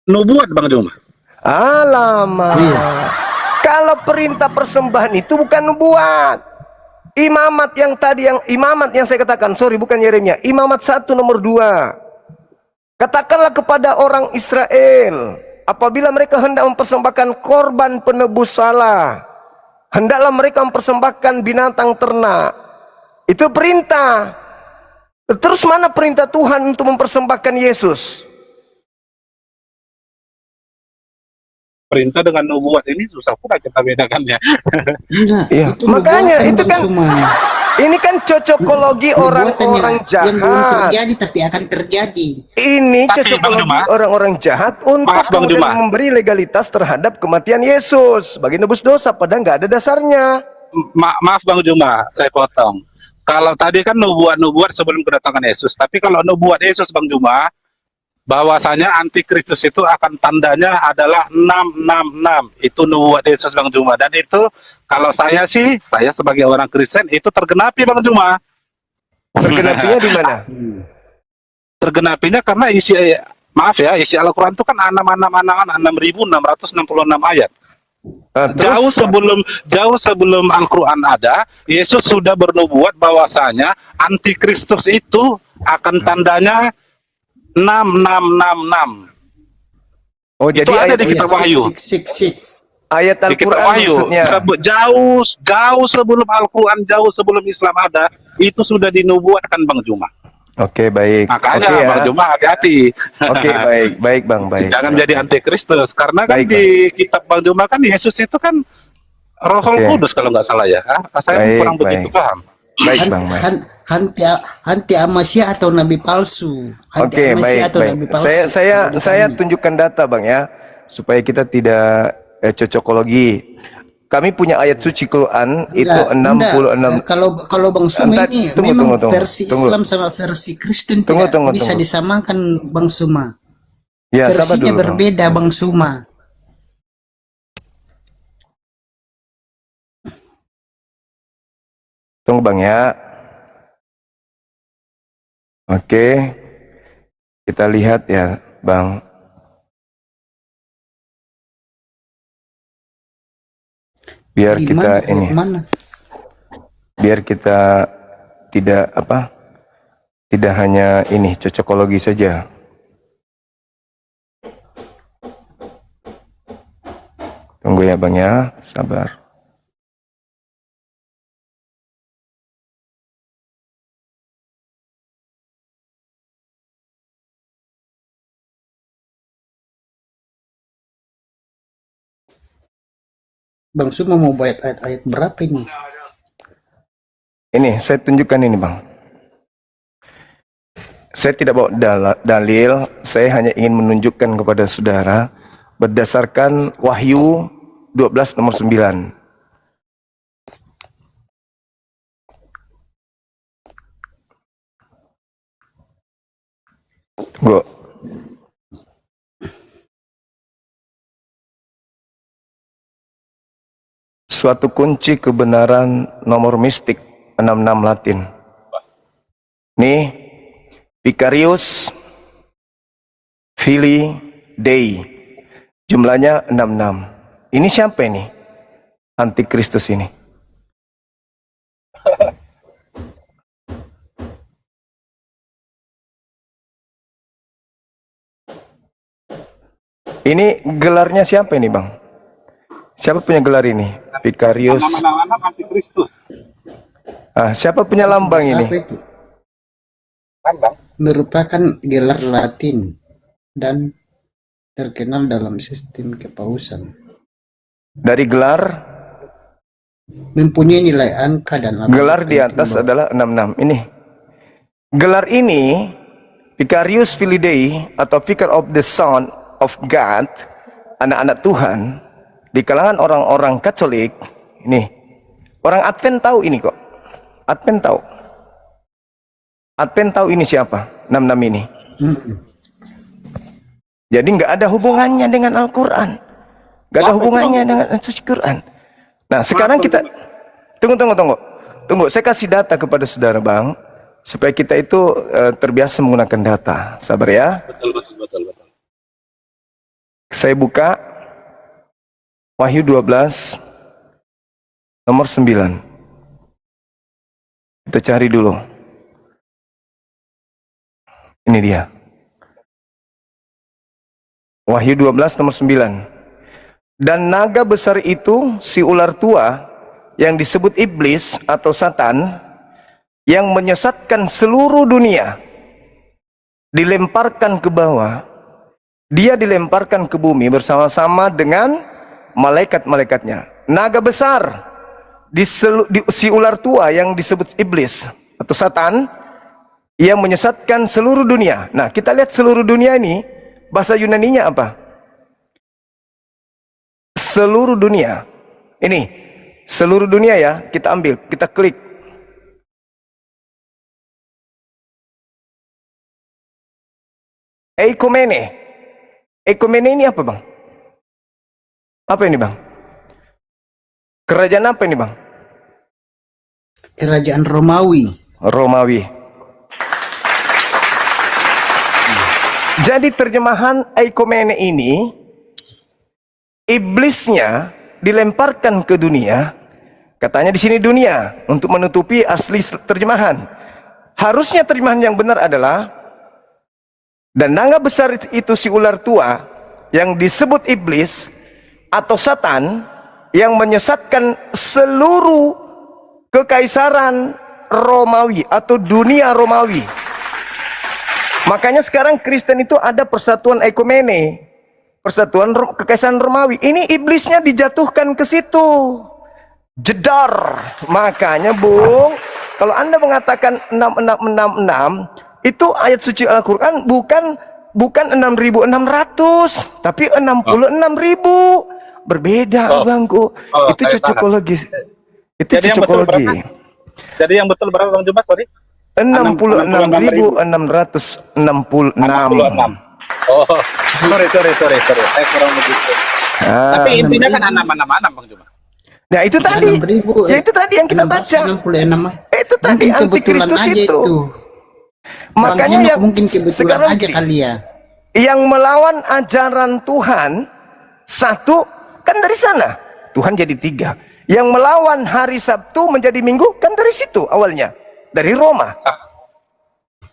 Nubuat Bang Juma. Alamak. Kalau perintah persembahan itu bukan nubuat. Imamat yang saya katakan, sorry bukan Yeremia. Imamat 1 nomor 2. Katakanlah kepada orang Israel, apabila mereka hendak mempersembahkan korban penebus salah, hendaklah mereka mempersembahkan binatang ternak. Itu perintah. Terus mana perintah Tuhan untuk mempersembahkan Yesus? Perintah dengan nubuat ini susah pula kita bedakannya. Enggak, Iya. itu Makanya nubuatan, itu Bang kan Suma. ini kan cocokologi orang-orang Yang belum jahat. terjadi tapi akan terjadi. Ini Tapi, Bang cocokologi Juma, orang-orang jahat untuk maaf, Bang kemudian Juma. memberi legalitas terhadap kematian Yesus sebagai nebus dosa, padahal nggak ada dasarnya. Maaf Bang Juma, saya potong. Kalau tadi kan nubuat sebelum kedatangan Yesus, tapi kalau nubuat Yesus Bang Juma, bahwasanya antikristus itu akan tandanya adalah 666. Itu nubuat Yesus Bang Juma, dan itu kalau saya sebagai orang Kristen itu tergenapi Bang Juma. Tergenapinya di mana? Tergenapinya karena isi Al-Qur'an itu kan 6.666 ayat. Jauh sebelum Al-Qur'an ada, Yesus sudah bernubuat bahwasanya antikristus itu akan tandanya 666. Oh, Itu jadi ada ayat, di kitab Wahyu. 666. ayat Di kitab Al-Quran Wahyu, maksudnya. jauh sebelum Al-Qur'an, jauh sebelum Islam ada, itu sudah dinubuatkan Bang Juma. Oke, baik. Makanya Oke, ya. Bang Juma hati-hati. Oke, baik Bang, baik. Jangan jadi antikristus, karena kan Baik, di kitab Bang Juma kan Yesus itu kan Rohul Oke. Kudus kalau nggak salah ya. Saya Baik, kurang begitu baik. paham. Baik Bang, baik. Hanti Amasya atau nabi palsu. Oke, baik, baik. Saya tunjukkan data Bang ya, supaya kita tidak cocokologi. Kami punya ayat suci Quran itu 66. Kalau Bang Suma Entar, ini tunggu, memang tunggu. versi Islam sama versi Kristen Tunggu, tidak bisa tunggu. disamakan Bang Suma. Ya, sabar Versinya dulu. berbeda Bang Suma. Tunggu Bang ya. Oke. Kita lihat ya, Bang. Biar Di kita mana? ini, Mana? biar kita tidak hanya ini cocokologi saja. Tunggu ya Bang ya, sabar. Bang Suma mau buat ayat-ayat berapa ini? Ini saya tunjukkan ini Bang. Saya tidak bawa dalil, saya hanya ingin menunjukkan kepada saudara berdasarkan Wahyu 12 nomor 9. Tunggu. Suatu kunci kebenaran nomor mistik 66 Latin. Nih, Vicarius Filii Dei. Jumlahnya 66. Ini siapa ini? Antikristus ini. Ini gelarnya siapa ini, Bang? Siapa punya gelar ini? Vicarius. Nama-nama antikristus. Ah, siapa punya lambang ini? Apa itu? Lambang. Merupakan gelar Latin dan terkenal dalam sistem kepausan. Dari gelar, Mempunyai nilai angka dan alamat gelar di atas tertentu. adalah 66. Ini. Gelar ini, Vicarius Filii Dei atau Vicar of the Son of God, anak-anak Tuhan, di kalangan orang-orang Katolik, ini, orang Advent tahu ini kok. Advent tahu. Advent tahu ini siapa? 66 ini. Jadi nggak ada hubungannya dengan Al-Quran. Nggak ada hubungannya dengan suci Quran. Nah sekarang kita, tunggu. Saya kasih data kepada saudara Bang, supaya kita itu terbiasa menggunakan data. Sabar ya. Betul. Saya buka Wahyu 12 nomor 9. Kita cari dulu. Ini dia. Wahyu 12 nomor 9. Dan naga besar itu, si ular tua yang disebut iblis atau Satan, yang menyesatkan seluruh dunia, dilemparkan ke bawah. Dia dilemparkan ke bumi bersama-sama dengan malaikat-malaikatnya. Naga besar, si ular tua yang disebut iblis atau Satan, yang menyesatkan seluruh dunia. Nah, kita lihat seluruh dunia ini, bahasa Yunaninya apa? Seluruh dunia. Ini, seluruh dunia ya, kita ambil, kita klik. Eikomene. Eikomene ini apa, Bang? Apa ini, Bang? Kerajaan apa ini, Bang? Kerajaan Romawi. Romawi. Jadi terjemahan Eikomene ini, iblisnya dilemparkan ke dunia. Katanya di sini dunia, untuk menutupi asli terjemahan. Harusnya terjemahan yang benar adalah, dan naga besar itu si ular tua yang disebut iblis atau Satan, yang menyesatkan seluruh kekaisaran Romawi atau dunia Romawi. Makanya sekarang Kristen itu ada persatuan ekumene, persatuan kekaisaran Romawi. Ini iblisnya dijatuhkan ke situ. Jedar. Makanya Bung, kalau Anda mengatakan 6666, itu ayat suci Al-Quran bukan 6.600, tapi 66.000. Berbeda, Bangku. Itu saya cocokologi. Itu Jadi yang betul cocokologi. berapa? Jadi yang betul berapa Bang Juma? Sorry. 66.666. Oh, sorry. Saya kurang begitu. Tapi intinya kan 666 Bang Juma. Nah itu tadi, 6.000, ya itu tadi yang kita baca. 666. Itu tadi Mungkin kebetulan antikristus aja itu. Bang Makanya Enoch yang mungkin kebetulan sekarang aja kali ya. yang melawan ajaran Tuhan satu kan dari sana, Tuhan jadi tiga. Yang melawan hari Sabtu menjadi Minggu kan dari situ awalnya, dari Roma.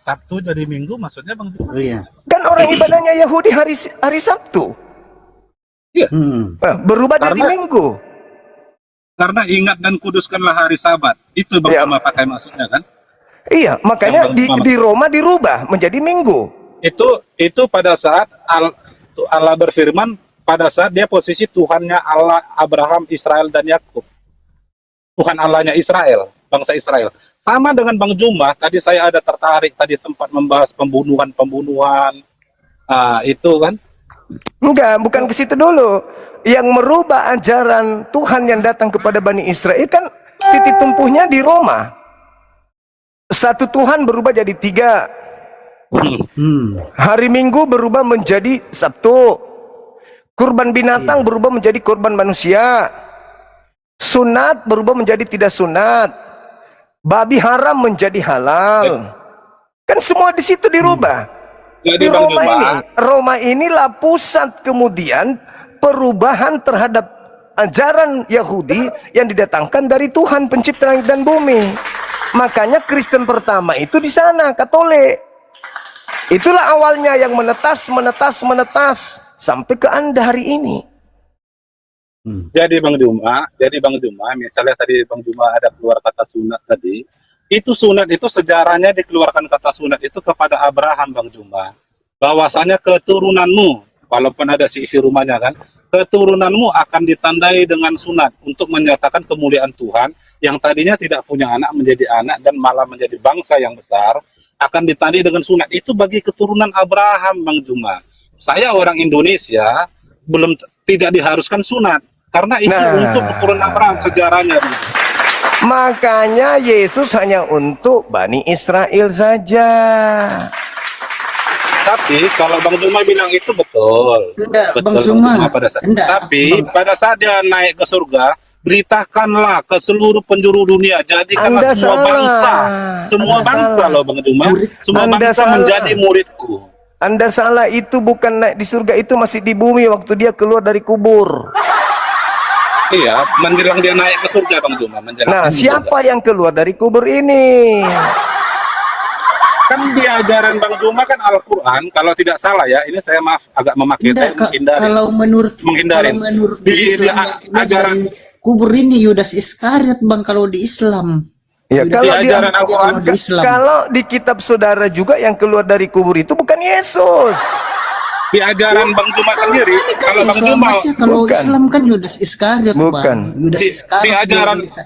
Sabtu dari Minggu maksudnya Bang Juma? Iya. Kan orang ibadahnya Yahudi hari Sabtu. Berubah dari Karena- Minggu. Karena ingat dan kuduskanlah hari Sabat. Itu Bang Ya. Juma pakai maksudnya kan? Iya, makanya Yang di Roma dirubah menjadi Minggu. Itu pada saat Allah berfirman pada saat dia posisi Tuhannya Allah Abraham, Israel, dan Yakub. Tuhan Allahnya Israel, bangsa Israel. Sama dengan Bang Juma, tadi saya ada tertarik, tadi tempat membahas pembunuhan. Itu kan. Enggak, bukan ke situ dulu. Yang merubah ajaran Tuhan yang datang kepada Bani Israel kan titik tumpunya di Roma. Satu Tuhan berubah jadi 3. Hari Minggu berubah menjadi Sabtu. Kurban binatang berubah menjadi kurban manusia. Sunat berubah menjadi tidak sunat. Babi haram menjadi halal. Kan semua di situ dirubah. Jadi Di Bang Roma Juma, ini, Roma inilah pusat kemudian perubahan terhadap ajaran Yahudi yang didatangkan dari Tuhan pencipta langit dan bumi. Makanya Kristen pertama itu di sana, Katolik. Itulah awalnya yang menetas sampai ke Anda hari ini. jadi Bang Juma, misalnya tadi Bang Juma ada keluar kata sunat tadi, itu sunat itu sejarahnya dikeluarkan kata sunat itu kepada Abraham, Bang Juma. Bahwasanya keturunanmu, walaupun ada isi rumahnya kan, keturunanmu akan ditandai dengan sunat untuk menyatakan kemuliaan Tuhan yang tadinya tidak punya anak menjadi anak dan malah menjadi bangsa yang besar, akan ditandai dengan sunat. Itu bagi keturunan Abraham, Bang Juma. Saya orang Indonesia tidak diharuskan sunat karena itu untuk keturunan Abraham sejarahnya. Makanya Yesus hanya untuk Bani Israel saja. Tapi kalau Bang Juma bilang itu betul. Enggak, Betul, Bang Juma. pada saat. Enggak, Tapi Bang. pada saat dia naik ke surga, beritakanlah ke seluruh penjuru dunia, jadikanlah Anda semua salah. bangsa, semua Anda bangsa salah. loh Bang Juma, semua Anda bangsa salah. menjadi muridku. Anda salah, itu bukan naik di surga, itu masih di bumi waktu dia keluar dari kubur. Iya, menjelang dia naik ke surga Bang Juma. Menjelang Nah, ke surga. siapa yang keluar dari kubur ini? Kan di ajaran Bang Juma kan Al-Quran, kalau tidak salah ya, ini saya maaf agak memakai, Enggak, saya menghindari. kalau menurut Menghindari. di Di Islam yang keluar ajaran- dari kubur ini Yudas Iskariot, Bang, kalau di Islam. Ya, Yudas kalau di di, ajaran Al-Quran, kalau di Islam. kalau di kitab saudara juga yang keluar dari kubur itu bukan Yesus. Di ajaran Bang Juma sendiri, Ini kan kalau Bang Islam, Juma Mas, ya, kalau Bukan. Islam kan Yudas Iskariot, Bukan. Bang. Yudas Di Iskariot ajaran- dia bisa.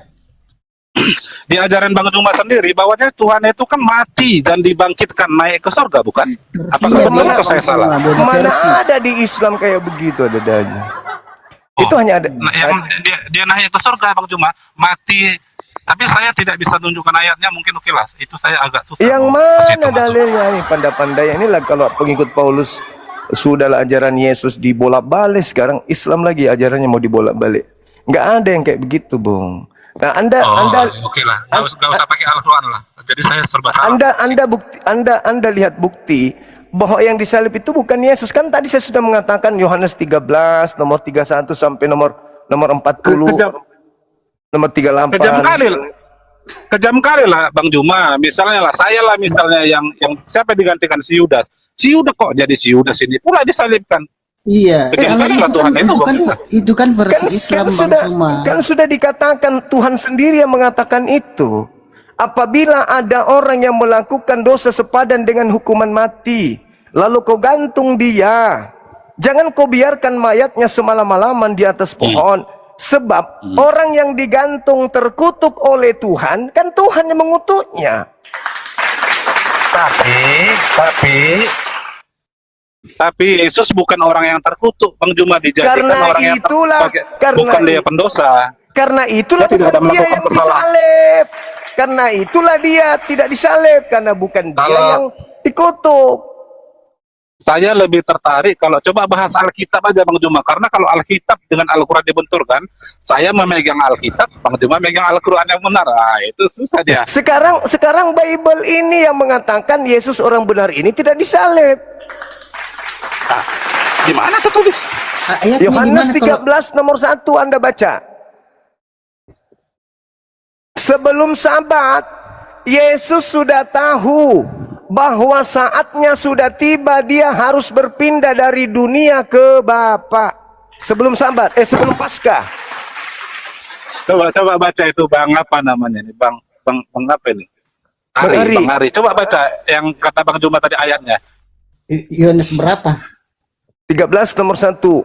di ajaran Bang Juma sendiri bahwanya Tuhan itu kan mati dan dibangkitkan naik ke surga, bukan? Apakah Iya, betul beda, atau saya Bang, salah? semua, beda Mana versi. ada di Islam kayak begitu, ada aja. Itu hanya ada. Nah, yang dia naik ke surga Bang Juma, mati. Tapi saya tidak bisa tunjukkan ayatnya, mungkin oke lah. Itu saya agak susah. Yang mau ke situ mana masuk. dalilnya ini? Pandai-pandai inilah kalau pengikut Paulus sudahlah ajaran Yesus dibolak-balik, sekarang Islam lagi ajarannya mau dibolak-balik. Nggak ada yang kayak begitu, Bung. Nah, Anda Oke lah. Nggak usah pakai Al-Quran lah. Jadi saya serba salah. Anda lihat bukti bahwa yang disalib itu bukan Yesus. Kan tadi saya sudah mengatakan Yohanes 13 nomor 31 sampai nomor 40, nomor 38. Kejam kali lah Bang Juma. Misalnya lah saya lah misalnya yang siapa digantikan si Yudas. Si Yudas kok jadi si Yudas ini pula disalibkan. Iya, Bagaimana kalau lah Tuhan itu, Bang? itu kan versi Islam, Bang Suma. Kan sudah dikatakan Tuhan sendiri yang mengatakan itu. Apabila ada orang yang melakukan dosa sepadan dengan hukuman mati, lalu kau gantung dia, jangan kau biarkan mayatnya semalam-malaman di atas pohon. Sebab orang yang digantung terkutuk oleh Tuhan, kan Tuhan yang mengutuknya. Tapi Yesus bukan orang yang terkutuk, Bang Juma, dijadikan Karena orang yang itulah- bukan dia pendosa. Karena itulah Dia tidak ada bukan dia melakukan yang kesalahan. disalib. Karena itulah dia tidak disalib, karena bukan dia Kalau- yang dikutuk. Saya lebih tertarik kalau coba bahas Alkitab aja Bang Juma, karena kalau Alkitab dengan Al-Quran dibenturkan, saya memegang Alkitab, Bang Juma megang Al-Quran yang benar. Itu susah dia. Sekarang Bible ini yang mengatakan Yesus orang benar ini tidak disalib. Di mana tertulis? Ayatnya Yohanes gimana kalau 13 nomor 1 Anda baca. Sebelum Sabat, Yesus sudah tahu bahwa saatnya sudah tiba, dia harus berpindah dari dunia ke Bapa. Sebelum Sabat, sebelum Paskah. Coba baca itu Bang apa namanya nih? Bang apa ini? Ari. Bang Ari. Coba baca yang kata Bang Juma tadi ayatnya. Yohanes berapa? 13 nomor 1.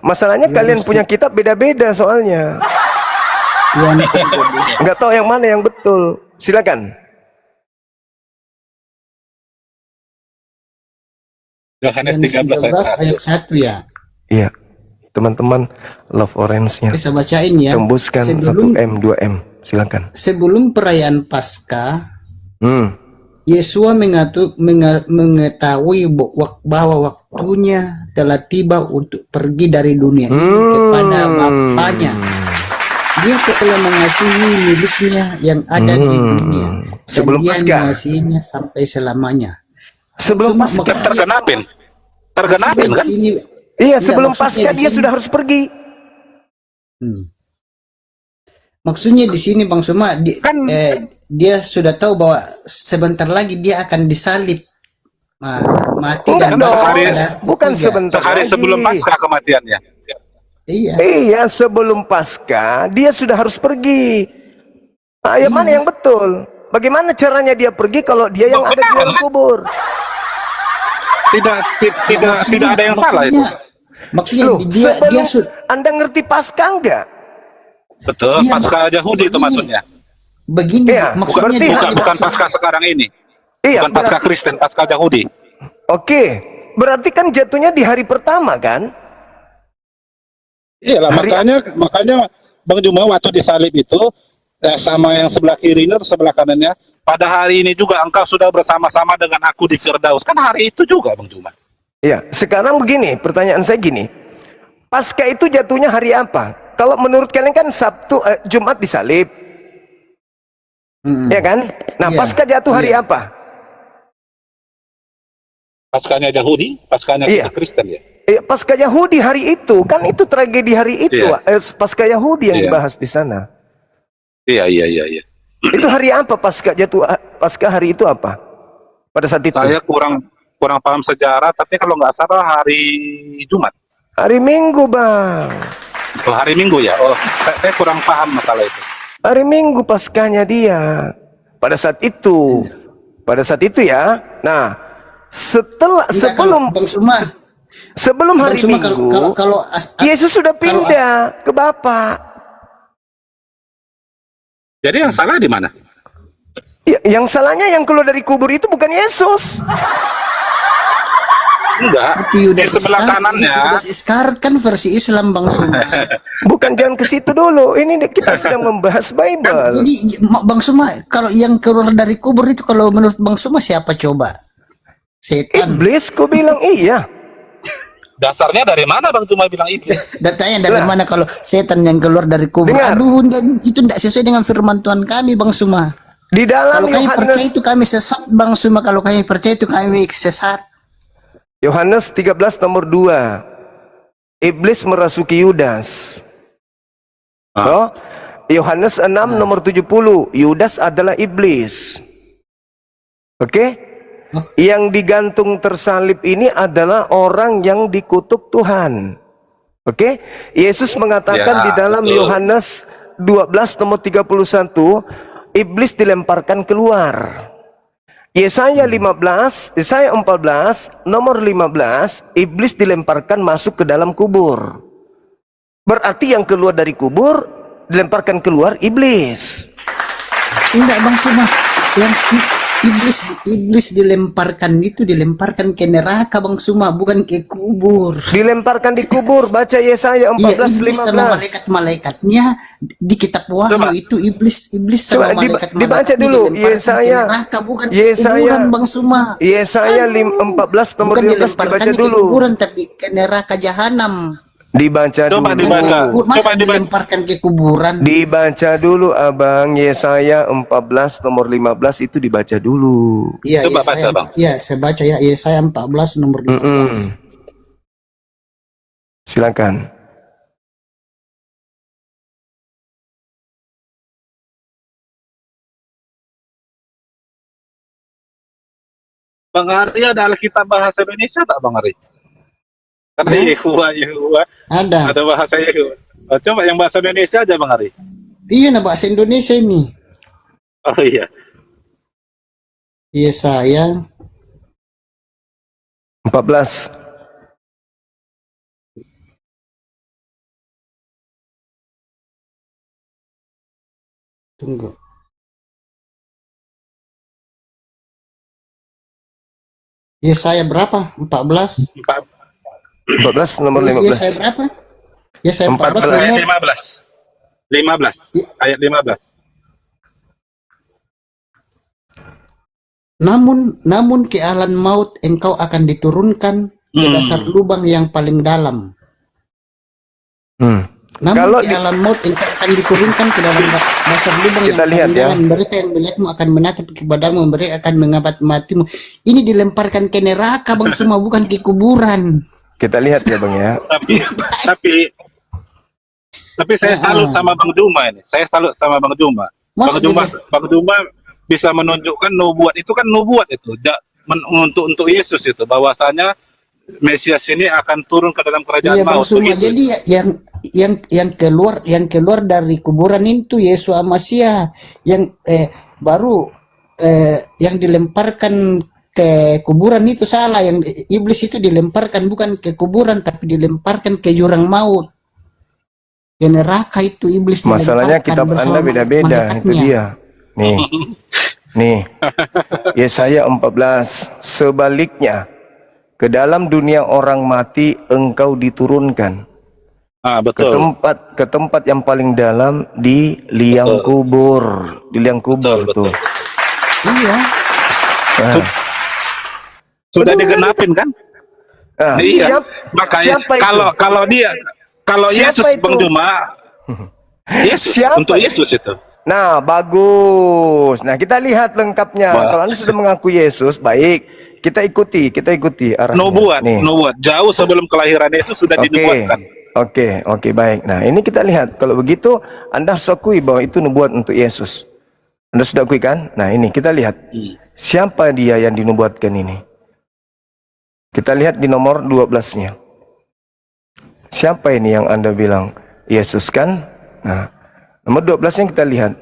Masalahnya kalian punya kitab beda-beda soalnya. Yohanes 13. Nggak tahu yang mana yang betul. Silakan. Yohanes Yohanes 13 ayat 13 ayat 1 ya. Iya. Teman-teman, love orange-nya. Saya bacain ya. Tembuskan Sebelum 1M, 2M. Silakan. sebelum perayaan Paskah, Hmm. Yesua mengetahui bahwa waktunya telah tiba untuk pergi dari dunia ini kepada Bapaknya. Dia telah mengasihi miliknya yang ada di dunia, dan Sebelum dia Paskah. mengasihinya sampai selamanya. Sebelum Cuma Paskah. makanya- tergenapin maksudnya di kan? sini, Iya, Enggak, sebelum maksudnya Paskah di dia sini- sudah harus pergi. Maksudnya di sini Bang Suma, Kan- dia sudah tahu bahwa sebentar lagi dia akan disalib, mati Enggak dan dong. bangkit Sehari- pada hari Bukan ketiga. sebentar Sehari lagi. sebelum Paskah kematiannya. Iya. Iya, sebelum Paskah dia sudah harus pergi. Yang mana yang betul? Bagaimana caranya dia pergi kalau dia yang ada di dalam kubur? Tidak ada yang salah itu. Maksudnya Loh, dia sebelum sudah Anda ngerti Paskah enggak? Betul, Iya, Paskah Yahudi itu begini. maksudnya. begini, Iya, maksudnya berarti di Bukan sini bukan maksud- Paskah sekarang ini. Iya, Bukan Paskah Kristen, Paskah Yahudi. Oke, berarti kan jatuhnya di hari pertama kan? Iya lah, makanya Bang Juma waktu disalib itu sama yang sebelah kirinya atau sebelah kanannya. Pada hari ini juga engkau sudah bersama-sama dengan aku di Firdaus. Kan hari itu juga Bang Juma. Iya, sekarang begini, pertanyaan saya gini. Paskah itu jatuhnya hari apa? Kalau menurut kalian kan Jumat disalib, ya kan? Nah, Iya, Paskah jatuh hari iya. apa? Paskahnya Yahudi, Paskahnya Iya. kita Kristen ya. Paskah Yahudi hari itu, kan itu tragedi hari itu. Iya. Paskah Yahudi yang Iya. dibahas di sana. Iya. Itu hari apa Paskah jatuh? Paskah hari itu apa? Pada saat itu? Saya kurang paham sejarah, tapi kalau nggak salah hari Jumat. Hari Minggu, Bang. Oh, hari Minggu ya. Oh, saya kurang paham masalah itu. Hari Minggu Paskahnya dia. Pada saat itu. Pada saat itu ya. Nah, Enggak, sebelum Bang hari Suma, Minggu, Yesus sudah pindah ke Bapa. Jadi yang salah di mana? Yang salahnya yang keluar dari kubur itu bukan Yesus. Enggak. Di sebelah kanannya. Yudas Iskariot kan versi Islam Bang Suma. Bukan, jangan ke situ dulu. Ini kita sedang membahas Bible. Jadi Bang Suma, kalau yang keluar dari kubur itu kalau menurut Bang Suma siapa coba? Setan. Iblis, kau bilang iya. Dasarnya dari mana Bang Cuma bilang iblis? Datanya dari mana kalau setan yang keluar dari kubur? Dengar. Aduh, dan itu tidak sesuai dengan firman Tuhan kami Bang Suma. Di dalam Kalau kami percaya Yohanes itu kami sesat Bang Suma. Kalau kami percaya itu kami sesat. Yohanes 13 nomor 2. Iblis merasuki Yudas. Oh, Yohanes 6 nomor 70. Yudas adalah iblis. Oke? Yang digantung tersalib ini adalah orang yang dikutuk Tuhan. Oke? Yesus mengatakan Ya, di dalam betul. Yohanes 12 nomor 31, iblis dilemparkan keluar. Yesaya 14 nomor 15, iblis dilemparkan masuk ke dalam kubur. Berarti yang keluar dari kubur dilemparkan keluar iblis. Enggak Bang Suma. Yang iblis dilemparkan ke neraka Bang Suma, bukan ke kubur. Dilemparkan di kubur. Baca Yesaya 14 Iya, iblis sama 15. malaikat-malaikatnya di kitab Wahyu itu iblis Coba sama malaikat-malaikatnya dibaca dulu dilemparkan ke Yesaya. neraka, bukan ke Yesaya kuburan Bang Suma. Yesaya 14 nomor Bukan 15 dilemparkan dibaca ke dulu. kuburan tapi ke neraka jahanam. Dibaca Coba dulu. dibaca. Masa Coba dibaca. dilemparkan ke kuburan? Dibaca dulu Abang. Yesaya 14 nomor 15 itu dibaca dulu. Iya, Coba Yesaya, baca, Bang. Iya, saya baca ya Yesaya 14 nomor 15. Silakan. Bang Ari ada Alkitab bahasa Indonesia tak Bang Ari? Karena Yehuwa Ada. ada bahasa Yehuwa. Oh, coba yang bahasa Indonesia aja Bang Ari. Iya, nah bahasa Indonesia ini. Oh iya. Yesaya 14. Tunggu. Yesaya berapa? 14. 14 nomor Yesaya 15. berapa? Yesaya 14 Ayat nomor 15. 15. Ayat 15. namun ke alam maut engkau akan diturunkan ke dasar lubang yang paling dalam. Namun Kalau ke alam maut engkau akan diturunkan ke dalam dasar lubang yang Kita lihat paling ya. dalam. Mereka yang melihatmu akan menatap kepadamu, mereka akan mengabat matimu. Ini dilemparkan ke neraka bang, semua bukan ke kuburan. kita lihat ya Bang ya. Tapi saya salut sama Bang Juma ini. Saya salut sama Bang Juma. Masa Bang Juma bisa menunjukkan nubuat itu kan nubuat itu untuk Yesus itu, bahwasanya Mesias ini akan turun ke dalam kerajaan Iya bang maut. semua. Begitu. Jadi yang keluar dari kuburan itu Yesus Amasia yang yang dilemparkan ke kuburan itu salah. Yang iblis itu dilemparkan bukan ke kuburan tapi dilemparkan ke jurang maut. Ke neraka itu iblis Masalahnya dilemparkan kitab Anda bersama beda-beda, itu malaikatnya. dia. Nih, Yesaya 14. Sebaliknya, ke dalam dunia orang mati engkau diturunkan Betul. ke tempat yang paling dalam di liang kubur, Betul. tuh. Iya. Nah, Sudah digenapin kan? Iya. Makanya siapa itu? kalau Siapa Yesus itu? Bang Juma, Yesus Siapa untuk Yesus itu. Nah, bagus. Nah, kita lihat lengkapnya. Wah. Kalau Anda sudah mengaku Yesus, baik. Kita ikuti arahnya. Nubuat, Nih. jauh sebelum kelahiran Yesus sudah dinubuatkan. Oke, baik. Nah, ini kita lihat. Kalau begitu, Anda harus akui bahwa itu nubuat untuk Yesus. Anda sudah akui kan? Nah, ini kita lihat. Siapa dia yang dinubuatkan ini? Kita lihat di nomor 12-nya. Siapa ini yang Anda bilang? Yesus kan? Nah, nomor 12-nya kita lihat.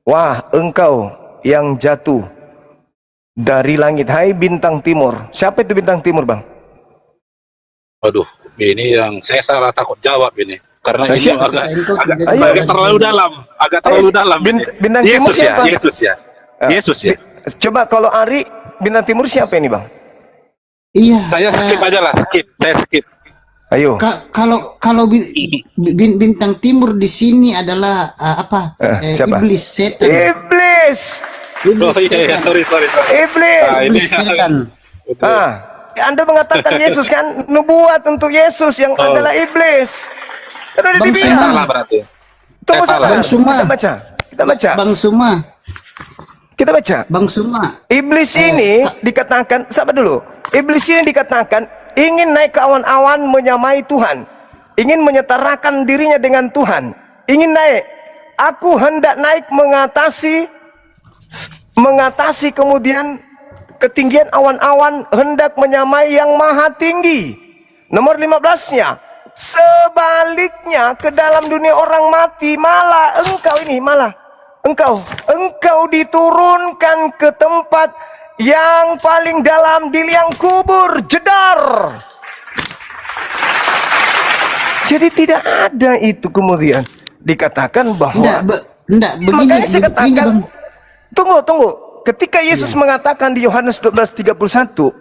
Wah, engkau yang jatuh dari langit, hai bintang timur. Siapa itu bintang timur, Bang? Waduh, ini yang saya salah takut jawab ini. Karena Nah, ini siapa? agak terlalu dalam. Agak terlalu dalam. Bintang timur siapa? Yesus ya. Yesus ya. Coba kalau Ari, bintang timur siapa ini, Bang? Iya. Saya skip aja lah, saya skip. Ayo. Kalau bintang timur di sini adalah siapa? iblis setan. Iblis. Oh iya, sorry. Iblis. Iblis setan. Anda mengatakan Yesus kan nubuat untuk Yesus yang adalah iblis. Kan udah Bang dibilang. Suma. Salah berarti. Tunggu Saya salah. sebentar. Bang Suma. Kita baca. Bang Suma. Iblis ini dikatakan, sabar dulu. Iblis ini dikatakan ingin naik ke awan-awan menyamai Tuhan. Ingin menyetarakan dirinya dengan Tuhan. Ingin naik. Aku hendak naik mengatasi kemudian ketinggian awan-awan, hendak menyamai yang maha tinggi. Nomor 15-nya. Sebaliknya ke dalam dunia orang mati malah engkau diturunkan ke tempat yang paling dalam di liang kubur, jedar. Jadi tidak ada itu kemudian dikatakan bahwa Enggak, begini, makanya saya katakan, Bang. tunggu. Ketika Yesus mengatakan di Yohanes 12:31,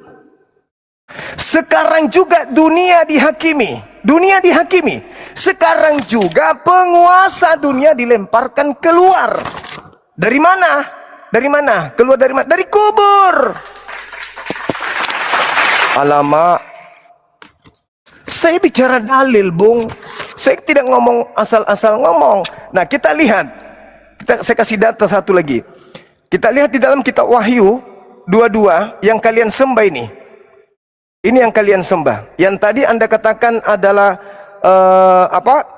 sekarang juga dunia dihakimi. Sekarang juga penguasa dunia dilemparkan keluar. Dari mana? Keluar dari mana? Dari kubur. Alamak. Saya bicara dalil, Bung. Saya tidak ngomong asal-asal ngomong. Nah, kita lihat. Saya kasih data satu lagi. Kita lihat di dalam kitab Wahyu 22 yang kalian sembah ini. Ini yang kalian sembah. Yang tadi Anda katakan adalah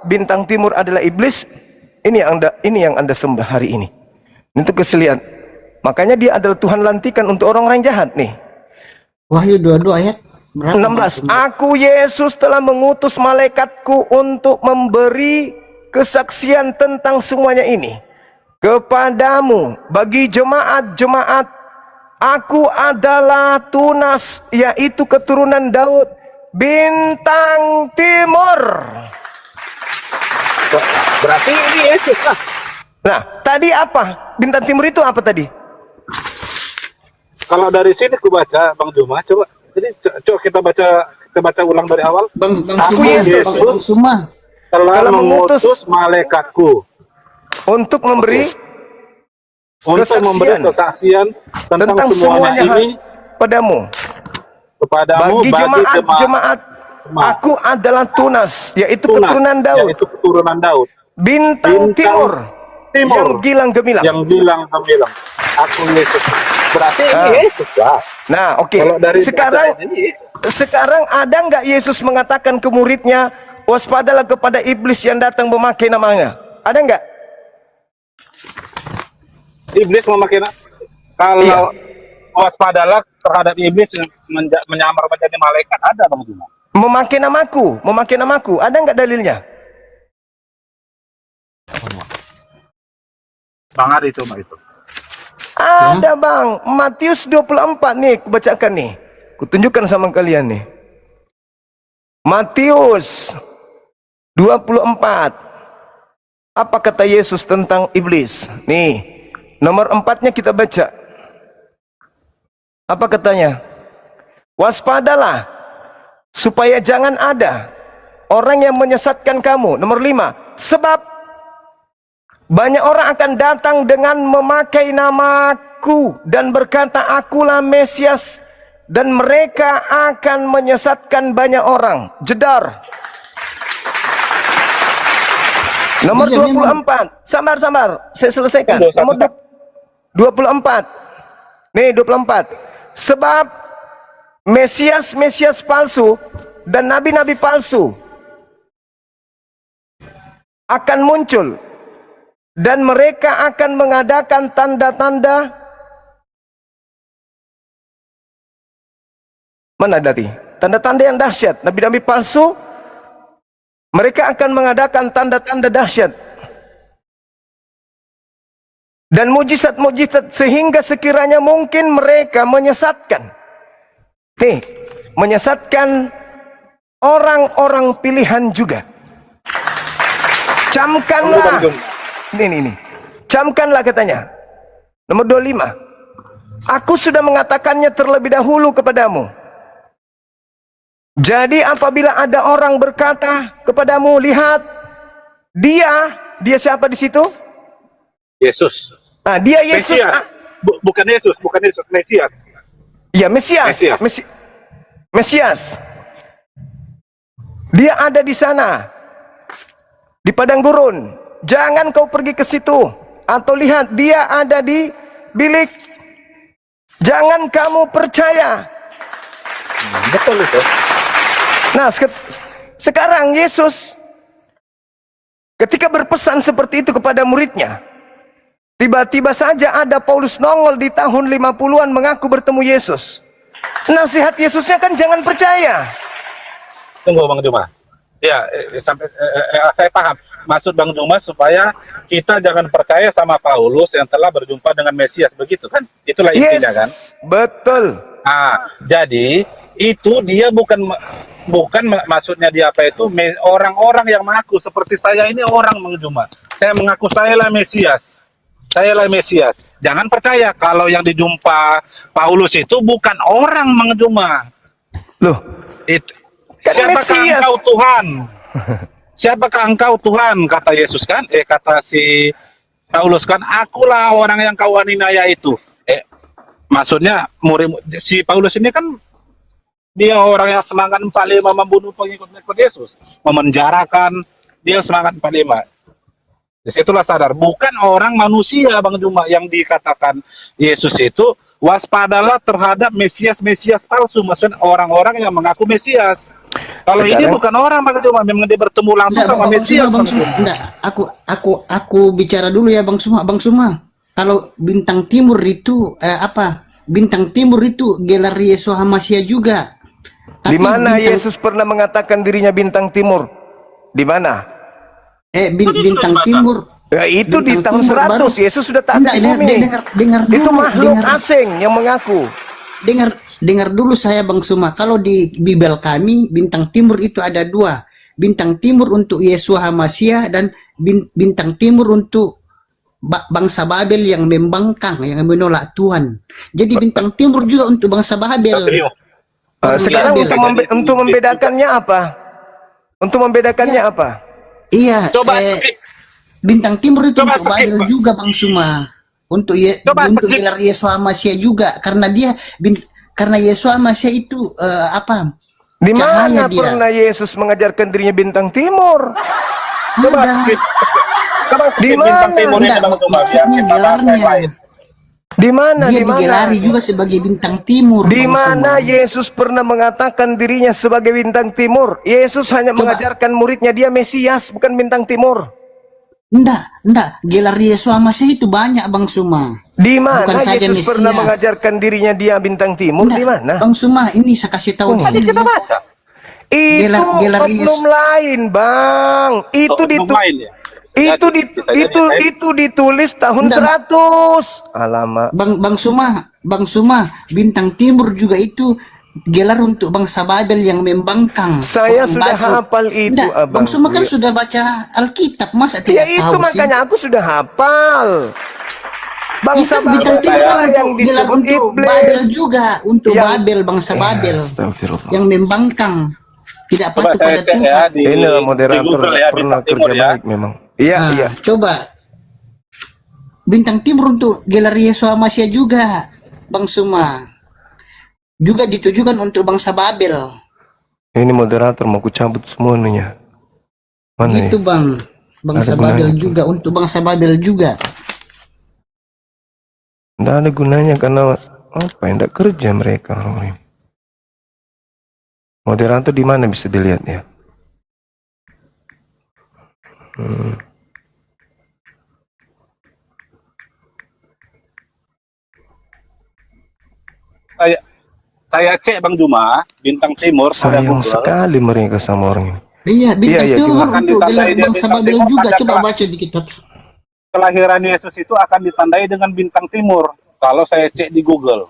bintang timur adalah iblis. Ini yang Anda sembah hari ini. Itu keselian. Makanya dia adalah Tuhan lantikan untuk orang-orang jahat nih. Wahyu 22 ayat berapa? 16. Aku Yesus telah mengutus malaikatku untuk memberi kesaksian tentang semuanya ini kepadamu, bagi jemaat-jemaat. Aku adalah Tunas, yaitu keturunan Daud, bintang timur. Berarti ini Yesus lah. Nah, tadi apa? Bintang timur itu apa tadi? Kalau dari sini aku baca Bang Juma, coba. Jadi coba kita baca ulang dari awal. Bang Aku Suma, Yesus Bang Suma. telah Telah mengutus mengutus malaikatku untuk memberi untuk memberi kesaksian tentang semuanya ini padamu. kepadamu Bagi jemaat, aku adalah Tunas, yaitu keturunan Daud, yaitu keturunan Daud. bintang timur, yang gilang gemilang. Yang gilang gemilang. Aku Yesus. Berarti ini Yesus lah. Nah, oke. Kalau dari Sekarang bacaan ini Yesus. sekarang ada nggak Yesus mengatakan ke muridnya, waspadalah kepada iblis yang datang memakai namanya? Ada nggak? Iblis memakai kalau waspadalah terhadap iblis yang menyamar menjadi malaikat, ada Bang Juma. Memakai namaku. Ada nggak dalilnya? Bang Ari itu Mbak itu. Ada Bang, Matius 24 nih, aku bacakan nih. Kutunjukkan sama kalian nih. Matius 24. Apa kata Yesus tentang iblis? Nih, nomor 4-nya kita baca. Apa katanya? Waspadalah, supaya jangan ada orang yang menyesatkan kamu. Nomor 5, sebab banyak orang akan datang dengan memakai namaku dan berkata, akulah Mesias, dan mereka akan menyesatkan banyak orang. Jedar. Nomor 24. Sabar, saya selesaikan. Nomor 24. Nih 24. Sebab Mesias palsu dan nabi-nabi palsu akan muncul, dan mereka akan mengadakan tanda-tanda. Mana tadi? Tanda-tanda yang dahsyat. Nabi-nabi palsu, mereka akan mengadakan tanda-tanda dahsyat dan mujizat-mujizat, sehingga sekiranya mungkin mereka menyesatkan. Nih, menyesatkan orang-orang pilihan juga. Camkanlah. Nih. Camkanlah katanya. Nomor 25. Aku sudah mengatakannya terlebih dahulu kepadamu. Jadi apabila ada orang berkata kepadamu, lihat, dia siapa di situ? Yesus. Nah, dia Yesus. Mesias. Bukan Yesus, Mesias. Ya, Mesias. Dia ada di sana, di padang gurun. Jangan kau pergi ke situ. Atau lihat, dia ada di bilik. Jangan kamu percaya. Betul itu. Nah, sekarang Yesus ketika berpesan seperti itu kepada muridnya, tiba-tiba saja ada Paulus nongol di tahun 50-an mengaku bertemu Yesus. Nasihat Yesusnya kan jangan percaya. Tunggu Bang Juma. Ya, saya paham. Maksud Bang Juma supaya kita jangan percaya sama Paulus yang telah berjumpa dengan Mesias, begitu kan? Itulah intinya kan? Betul. Jadi itu dia bukan maksudnya dia apa itu orang-orang yang mengaku seperti saya ini orang Bang Juma. Saya mengaku saya lah Mesias. Jangan percaya kalau yang dijumpa Paulus itu bukan orang Bang Juma. Loh, Siapakah engkau Tuhan? Siapakah engkau Tuhan? Kata Yesus kan? Kata si Paulus kan, akulah orang yang kau aniaya itu. Maksudnya murid si Paulus ini kan dia orang yang semangat 45 membunuh pengikut-pengikut Yesus, memenjarakan, dia semangat 45. Disitulah sadar, bukan orang manusia Bang Juma yang dikatakan Yesus itu. Waspadalah terhadap Mesias palsu, maksudnya orang-orang yang mengaku Mesias. Kalau ini bukan orang Bang Juma, memang dia bertemu langsung sama Mesias. Aku bicara dulu ya Bang Suma. Kalau bintang timur itu Bintang timur itu gelar Yeshua Hamasya juga. Di mana Yesus pernah mengatakan dirinya bintang timur? Di mana? Bintang timur. Ya, itu di tahun 100 baru. Yesus sudah tak ada di bumi. Dengar dulu, itu makhluk asing yang mengaku. Dengar dulu saya Bang Suma. Kalau di Bible kami bintang timur itu ada 2. Bintang timur untuk Yeshua Hamasya dan bintang timur untuk bangsa Babel yang membangkang, yang menolak Tuhan. Jadi bintang timur juga untuk bangsa Babel. Orang Sekarang Babel. untuk membedakannya apa? Untuk membedakannya apa? Iya, Coba skip. bintang timur itu Coba untuk skip, Babel Pak. juga Bang Suma. Untuk Coba untuk skip. gelar Yesua Masya juga karena dia karena Yesua Masya itu apa? Di Cahaya mana dia. pernah Yesus mengajarkan dirinya bintang timur? Coba Ada. skip. Coba skip Di bintang mana? timur ini Enggak, Bang Juma, biar maksudnya kita bahas yang gelarnya. lain. Di mana? Dia Di mana? digelari juga sebagai bintang timur. Di Bang mana Suma. Yesus pernah mengatakan dirinya sebagai bintang timur? Yesus hanya Coba. mengajarkan muridnya dia Mesias, bukan bintang timur. Enggak. Gelar Yesua Masya itu banyak Bang Suma. Di mana Bukan saja Yesus pernah Mesias. mengajarkan dirinya dia bintang timur? Di Enggak, mana? Bang Suma, ini saya kasih tahu di Tadi sini. kita baca. Itu Gelar oknum lain, Bang. Itu Oknum lain ya? Bisa jadi, itu ditulis tahun Enggak. 100. Alamak. Bang Suma, bintang timur juga itu gelar untuk bangsa Babel yang membangkang. Saya Orang sudah Babel. hafal itu, Enggak, Abang. Bang Suma kan Iya. sudah baca Alkitab, masa Ya tidak itu tahu sih? makanya aku sudah hafal. Bangsa Itu bintang Babel timur itulah kan yang untuk gelar disebut untuk Babel iblis. juga, untuk Yang- Babel, bangsa Babel Astagfirullah. yang membangkang, tidak Coba patuh saya pada cek Tuhan. ya di Inilah moderator Google nggak ya, pernah bintang timur kerja ya. baik memang. Iya, Nah, iya. coba bintang timur untuk gelar Yesua Masya juga, Bang Suma. Juga ditujukan untuk bangsa Babel. Ini moderator mau ku cabut semuanya. Mana Gitu ya? Bang. Bangsa Ada Babel gunanya, juga, untuk bangsa Babel juga. Tidak ada gunanya karena apa? Tidak kerja mereka orang ini. Moderator di mana bisa dilihat ya? Saya cek Bang Juma, bintang timur pada Sayang Google. sekali mereka sama orang ini. Iya, bintang Iya, timur gimana? Akan untuk gelar ditandai dia bangsa bintang Babel timur, juga. ada Coba kelas. baca di kitab. Kelahiran Yesus itu akan ditandai dengan bintang timur. Kalau saya cek di Google.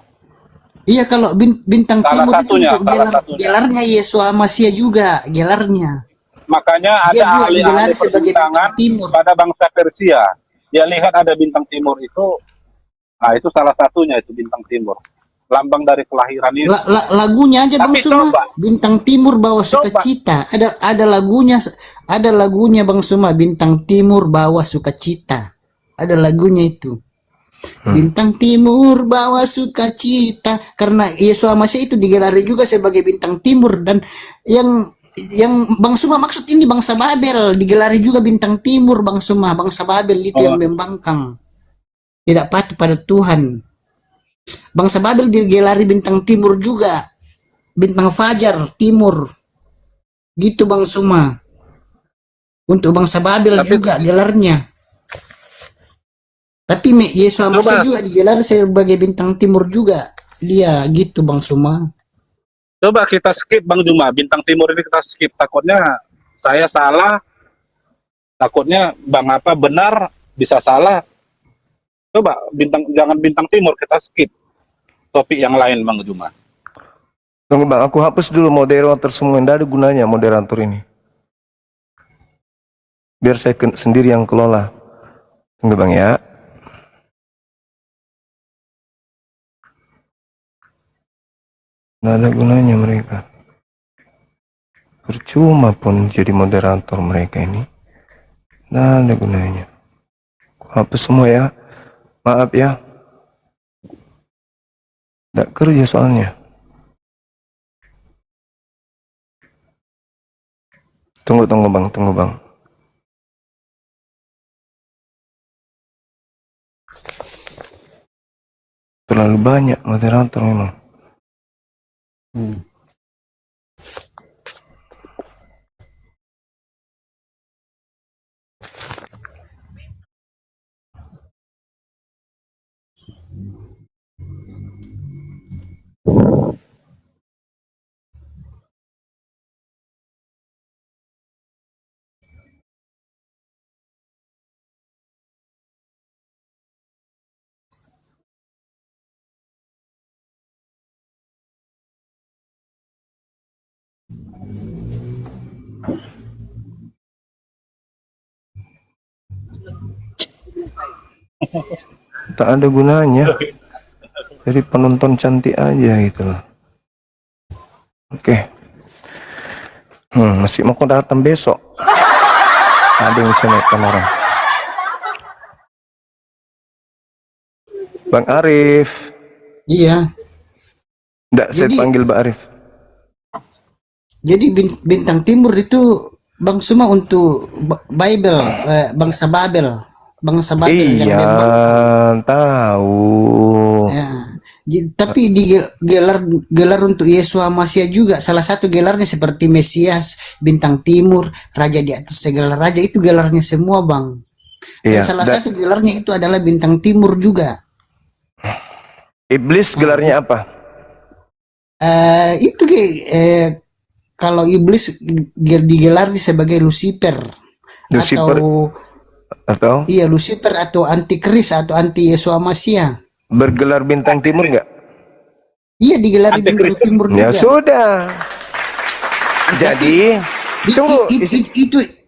Iya, kalau bintang Salah timur satunya, itu untuk salah satunya. gelarnya Yesua Masya juga, gelarnya. Makanya Dia ada juga ahli-ahli digelari sebagai perbintangan bintang timur. pada bangsa Persia. Dia lihat ada bintang timur itu, nah itu salah satunya itu bintang timur. Lambang dari kelahiran itu. Lagunya aja Bang Tapi Suma, coba. bintang timur bawa Coba. sukacita. Ada lagunya Bang Suma, bintang timur bawa sukacita. Ada lagunya itu. Bintang timur bawa sukacita, karena Yesua Masya itu digelari juga sebagai bintang timur. Dan yang Bang Suma maksud ini bangsa Babel digelari juga bintang timur, Bang Suma. Bangsa Babel itu yang membangkang, tidak patuh pada Tuhan. Bangsa Babel digelari bintang timur juga, bintang fajar timur, gitu Bang Suma. Untuk bangsa Babel Tapi- juga gelarnya. Tapi Yesua Masya Coba. juga digelar sebagai bintang timur juga. Dia gitu Bang Suma. Coba kita skip Bang Juma, bintang timur ini kita skip. Takutnya saya salah, takutnya Bang apa benar, bisa salah. Coba jangan bintang timur, kita skip topik yang lain Bang Juma. Tunggu Bang, aku hapus dulu moderator semua. Tidak ada gunanya moderator ini. Biar saya sendiri yang kelola. Tunggu Bang ya. Tidak ada gunanya mereka. Percuma pun jadi moderator mereka ini. Tidak ada gunanya. Aku hapus semua ya. Maaf ya. Tidak kerja soalnya. Tunggu Bang, tunggu Bang. Terlalu banyak moderator memang. Tak ada gunanya. Jadi penonton cantik aja gitu loh. Oke. Masih mau kau datang besok. Ada yang bisa naikkan orang. Bang Arif. Iya. Enggak, saya Jadi- panggil Bang Arif. Jadi bintang timur itu Bang Suma untuk Bible, bangsa Babel yang Iya, memang tahu. ya. Tapi di gelar untuk Yesus Masya juga salah satu gelarnya seperti Mesias, bintang timur, raja di atas segala raja, itu gelarnya semua Bang. Dan Iya. salah satu gelarnya itu adalah bintang timur juga. Iblis gelarnya apa? Itu kalau iblis digelari sebagai Lucifer. Lucifer. Atau Iya, Lucifer atau antikris atau anti Yesus Masya. bergelar bintang timur enggak? Iya, digelari bintang Antikris. timur Ya juga. sudah. Jadi tunggu.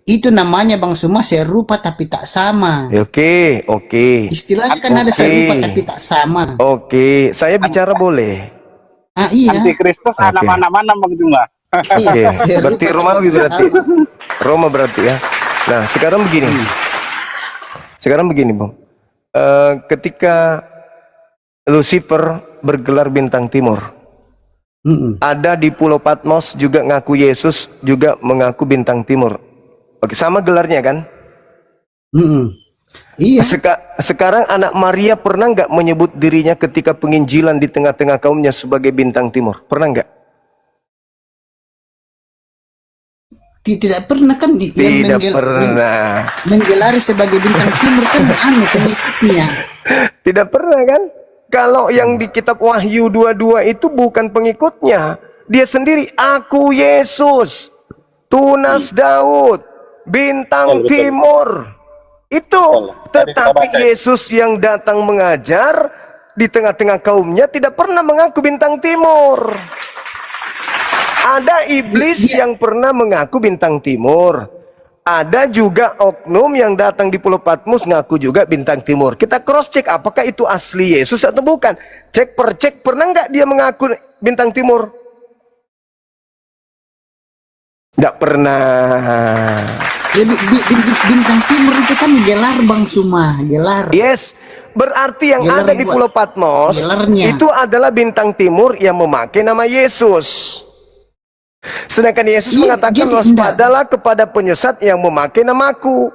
Itu namanya Bang Suma serupa tapi tak sama. Oke, oke. Istilahnya kan ada Oke. serupa tapi tak sama. Oke, saya bicara boleh. Iya. Antikristus Oke. mana-mana Bang Juma. Oke, Serupa berarti tapi Romawi tak berarti. sama. Roma berarti ya. Nah, sekarang begini. Sekarang begini, Bang. Ketika Lucifer bergelar bintang timur, ada di Pulau Patmos juga ngaku Yesus, juga mengaku bintang timur. Oke, sama gelarnya kan? Iya. Sekarang anak Maria pernah nggak menyebut dirinya ketika penginjilan di tengah-tengah kaumnya sebagai bintang timur? Pernah nggak? Tidak pernah kan Tidak pernah. menggelari sebagai bintang timur kan pengikutnya. Tidak pernah kan? Kalau yang di kitab Wahyu 22 itu bukan pengikutnya. Dia sendiri, aku Yesus, tunas Daud, bintang Betul. timur. Itu. Betul. Tadi kita Tetapi baca. Yesus yang datang mengajar di tengah-tengah kaumnya tidak pernah mengaku bintang timur. Ada iblis yang pernah mengaku bintang timur. Ada juga oknum yang datang di Pulau Patmos ngaku juga bintang timur. Kita cross check apakah itu asli Yesus atau bukan. Cek per cek, pernah nggak dia mengaku bintang timur? Nggak pernah. Ya, bintang timur itu kan gelar Bang Suma, gelar. Yes, berarti yang Gelar ada di buat- Pulau Patmos gelarnya. itu adalah bintang timur yang memakai nama Yesus. Sedangkan Yesus Iya, mengatakan, jadi waspadalah kepada penyesat yang memakai namaku.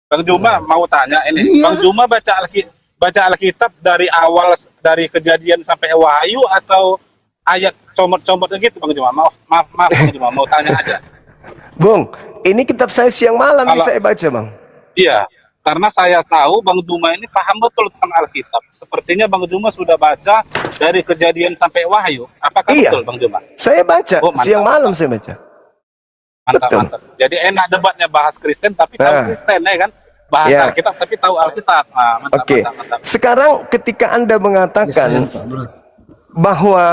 Bang Juma mau tanya ini. Iya. Bang Juma baca Alkitab dari awal, dari Kejadian sampai Wahyu atau ayat comot-comot gitu Bang Juma? Maaf Bang Juma, mau tanya aja. Bung, ini kitab saya siang malam Kalau- saya baca, Bang. Iya, karena saya tahu Bang Juma ini paham betul tentang Alkitab. Sepertinya Bang Juma sudah baca dari Kejadian sampai Wahyu. Apakah Iya. betul Bang Juma? Saya baca, Oh, mantap, siang malam mantap. saya baca. Mantap, Betul. mantap. Jadi enak debatnya bahas Kristen tapi tahu Nah. Kristen ya kan? Bahas Ya. Alkitab tapi tahu Alkitab. Nah, mantap, Oke, mantap, mantap. sekarang ketika Anda mengatakan bahwa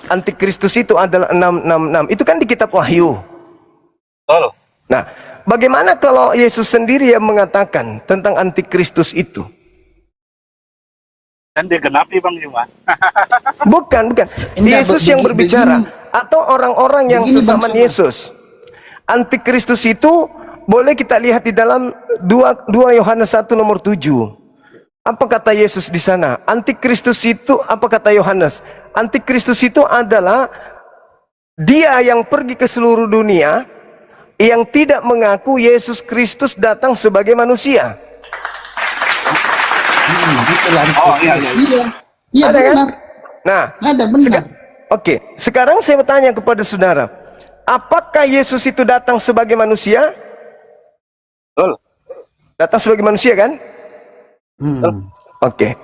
antikristus itu adalah 666, itu kan di kitab Wahyu. Betul. Nah, bagaimana kalau Yesus sendiri yang mengatakan tentang antikristus itu? Dan digenapi Bang Juma. Bukan. Enggak, Yesus yang begini- berbicara atau orang-orang yang Begini, Bang sesama Suma. Yesus. Antikristus itu boleh kita lihat di dalam 2 Yohanes 1 nomor 7. Apa kata Yesus di sana? Antikristus itu, apa kata Yohanes? Antikristus itu adalah dia yang pergi ke seluruh dunia yang tidak mengaku Yesus Kristus datang sebagai manusia. Itulah Oh, iya, antikris. Iya, Ada kan? benar. Nah, Ada benar. Oke, sekarang saya bertanya kepada saudara, apakah Yesus itu datang sebagai manusia? Betul. Datang sebagai manusia kan? Oke.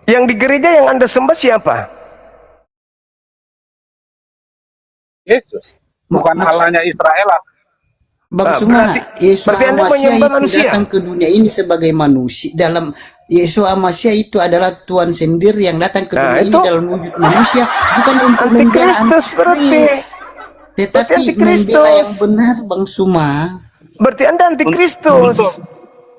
Yang di gereja yang Anda sembah siapa? Yesus. Bukan Maksud- Allahnya Israel. Bang Ah, Suma, berarti- Yesus berarti Anda Amasya menyembah itu manusia? datang ke dunia ini sebagai manusia. Dalam Yesus Amasya itu adalah Tuhan sendiri yang datang ke Nah, dunia ini itu dalam wujud manusia, bukan untuk membela Antikristus berarti. antikris, tetapi Antikristus. membela yang benar, Bang Suma. Berarti Anda antikristus.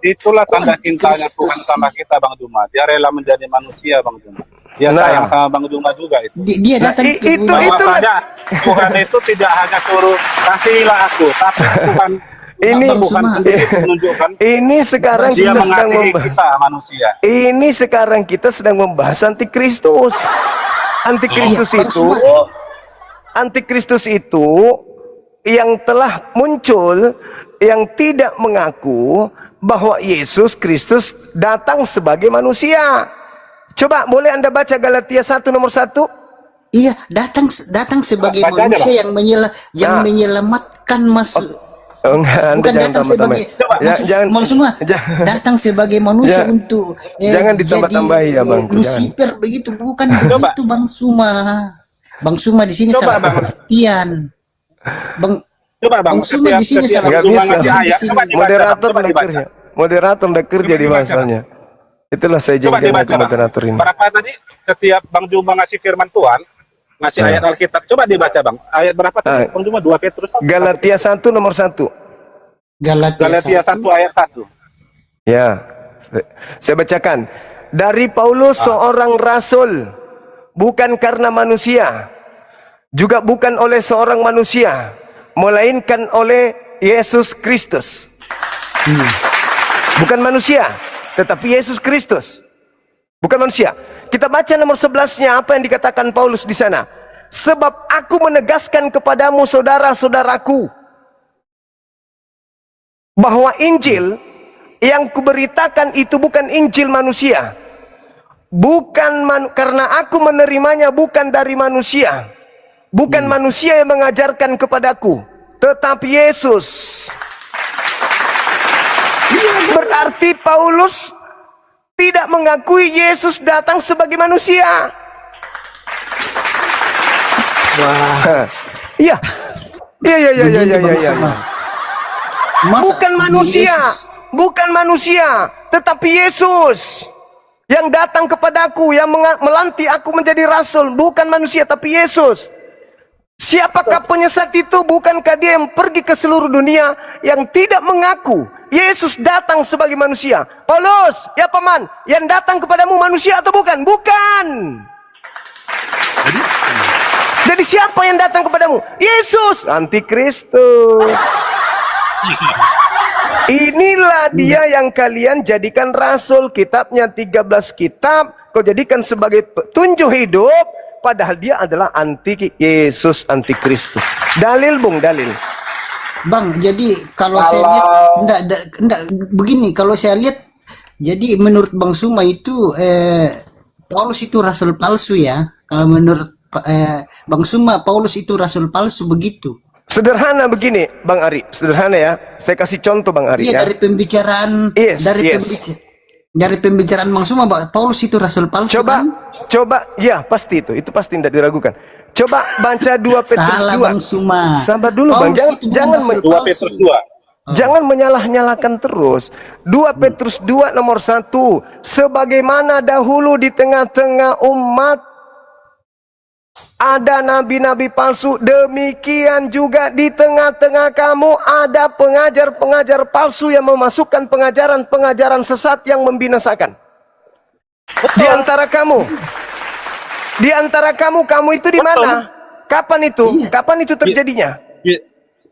itulah tanda cintanya Kristus. Tuhan sama kita, Bang Juma. Dia rela menjadi manusia, Bang Juma. Dia Nah. sayang sama Bang Juma juga itu. Dia datang Nah, ke itu- dunia. Bahwasanya Tuhan itu tidak hanya suruh kasihilah aku, tapi Tuhan Ini- Tuhan sendiri menunjukkan Ini sekarang dia kita sedang mengasihi membahas. kita manusia. Ini sekarang kita sedang membahas antikristus. Antikristus Iya, itu, maksudnya- antikristus itu yang telah muncul, yang tidak mengaku bahwa Yesus Kristus datang sebagai manusia. Coba boleh Anda baca Galatia 1 nomor 1? Iya, datang sebagai Baca aja, manusia yang Nah. menyelamatkan masuk. Oh, enggak, Anda Bukan jangan datang tambah-tambahin. sebagai Jangan- maksudnya jangan- datang sebagai manusia Ya, untuk jangan ditambah-tambahi ya, Bang. Lucifer begitu, bukan Coba. begitu Bang Suma. Bang Suma di sini Coba, salah Bang. pengertian. Bang Coba Bang, Bang Suma di sini setiap Nggak salah Bang Juma bisa. ngasih ayat, Di sini. coba dibaca, Moderator coba udah dibaca. kerja. Moderator udah kerja Coba di dibaca, masanya. Itulah saya Coba jengkel dibaca, itu Bang. moderator ini. Berapa tadi setiap Bang Juma ngasih firman Tuhan, ngasih Nah. ayat Alkitab, coba dibaca, Bang. Ayat berapa tadi? Nah. Bang Juma 2 Petrus. Galatia 1 nomor 1. Galatia 1 ayat 1. Ya, saya bacakan. Dari Paulus seorang rasul, bukan karena manusia, juga bukan oleh seorang manusia, melainkan oleh Yesus Kristus. Bukan manusia, tetapi Yesus Kristus. Bukan manusia. Kita baca nomor 11-nya, apa yang dikatakan Paulus di sana. Sebab aku menegaskan kepadamu saudara-saudaraku, bahwa Injil yang kuberitakan itu bukan Injil manusia. Karena aku menerimanya bukan dari manusia. Bukan manusia yang mengajarkan kepadaku, tetapi Yesus. Berarti Paulus tidak mengakui Yesus datang sebagai manusia. Wah, Iya. Iya. begini Bang Iya. Suma. Masa Bukan manusia, Yesus- bukan manusia, tetapi Yesus yang datang kepadaku, yang melantik aku menjadi rasul. Bukan manusia, tapi Yesus. Siapakah penyesat itu? Bukankah dia yang pergi ke seluruh dunia yang tidak mengaku Yesus datang sebagai manusia? Paulus, ya paman, yang datang kepadamu manusia atau bukan? Bukan. Jadi siapa yang datang kepadamu? Yesus, antikristus. Inilah dia yang kalian jadikan rasul. Kitabnya 13 kitab kau jadikan sebagai petunjuk hidup, padahal dia adalah anti Yesus, antikristus. Dalil Bung, dalil. Bang, jadi kalau saya lihat enggak begini, kalau saya lihat jadi menurut Bang Suma itu Paulus itu rasul palsu ya. Kalau menurut Bang Suma, Paulus itu rasul palsu begitu. Sederhana begini Bang Ari, sederhana ya. Saya kasih contoh Bang Ari Iya, ya. dari pembicaraan Yes, yes. dari pembicaraan Bang Suma, Paulus itu rasul palsu. Coba, kan? ya pasti itu pasti tidak diragukan. Coba baca 2 Petrus Salah 2. Bang Suma. Sabar dulu Bang, Paulus itu bukan jangan rasul 2 palsu. Petrus 2. Jangan menyalah-nyalakan terus. 2 Petrus 2 nomor 1. Sebagaimana dahulu di tengah-tengah umat ada nabi-nabi palsu, demikian juga di tengah-tengah kamu ada pengajar-pengajar palsu yang memasukkan pengajaran-pengajaran sesat yang membinasakan. Di antara kamu itu di mana? Kapan itu? Iya. Kapan itu terjadinya?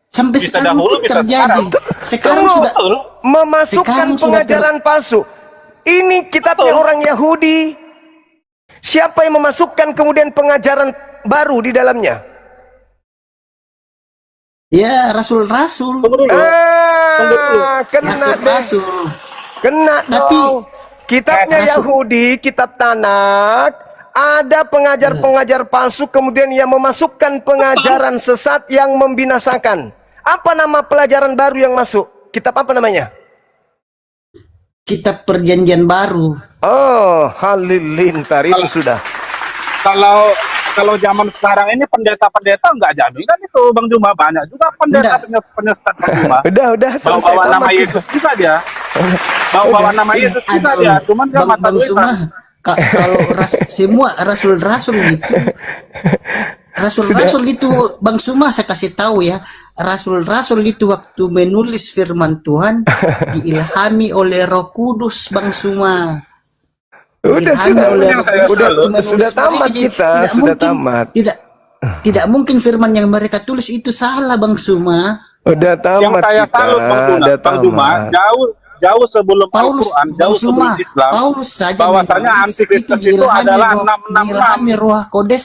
Sampai Bisa sekarang dahulu, pun bisa terjadi. Sekarang Tunggu. sudah Memasukkan Sekarang sudah pengajaran palsu. Ini kitabnya orang Yahudi. Siapa yang memasukkan kemudian pengajaran baru di dalamnya? ya rasul-rasul. Kena deh. Rasul-rasul. Kena Tapi- dong. Kitabnya Rasul. Yahudi, kitab Tanak, ada pengajar-pengajar palsu kemudian yang memasukkan pengajaran sesat yang membinasakan. Apa nama pelajaran baru yang masuk? Kitab apa namanya? Kitab Perjanjian Baru. Oh, halilintar itu sudah. Kalau zaman sekarang ini pendeta-pendeta nggak jaminan itu Bang Juma, banyak juga pendeta penyesat Bang Juma. Udah selesai Bawa nama tamat. Yesus juga dia. Bawa nama Yesus juga dia, cuman dia Bang, mata Bang Suma, duitan. kalau semua rasul-rasul gitu, rasul-rasul gitu, Bang Suma saya kasih tahu ya, rasul-rasul itu waktu menulis firman Tuhan diilhami oleh Roh Kudus, Bang Suma. Udah Diilhami sudah, oleh Roh Kudus udah waktu menulis sudah tamat mereka. Jadi kita, tidak sudah mungkin, tamat. tidak mungkin firman yang mereka tulis itu salah, Bang Suma. Udah Yang tamat saya kita, salut udah Bang Juma, tamat. jauh sebelum Paulus, Al-Quran, Bang jauh sebelum Suma, Islam, Paulus saja bahwasanya menulis antikristus itu diilhami adalah roh, 666. diilhami Roh Kodes,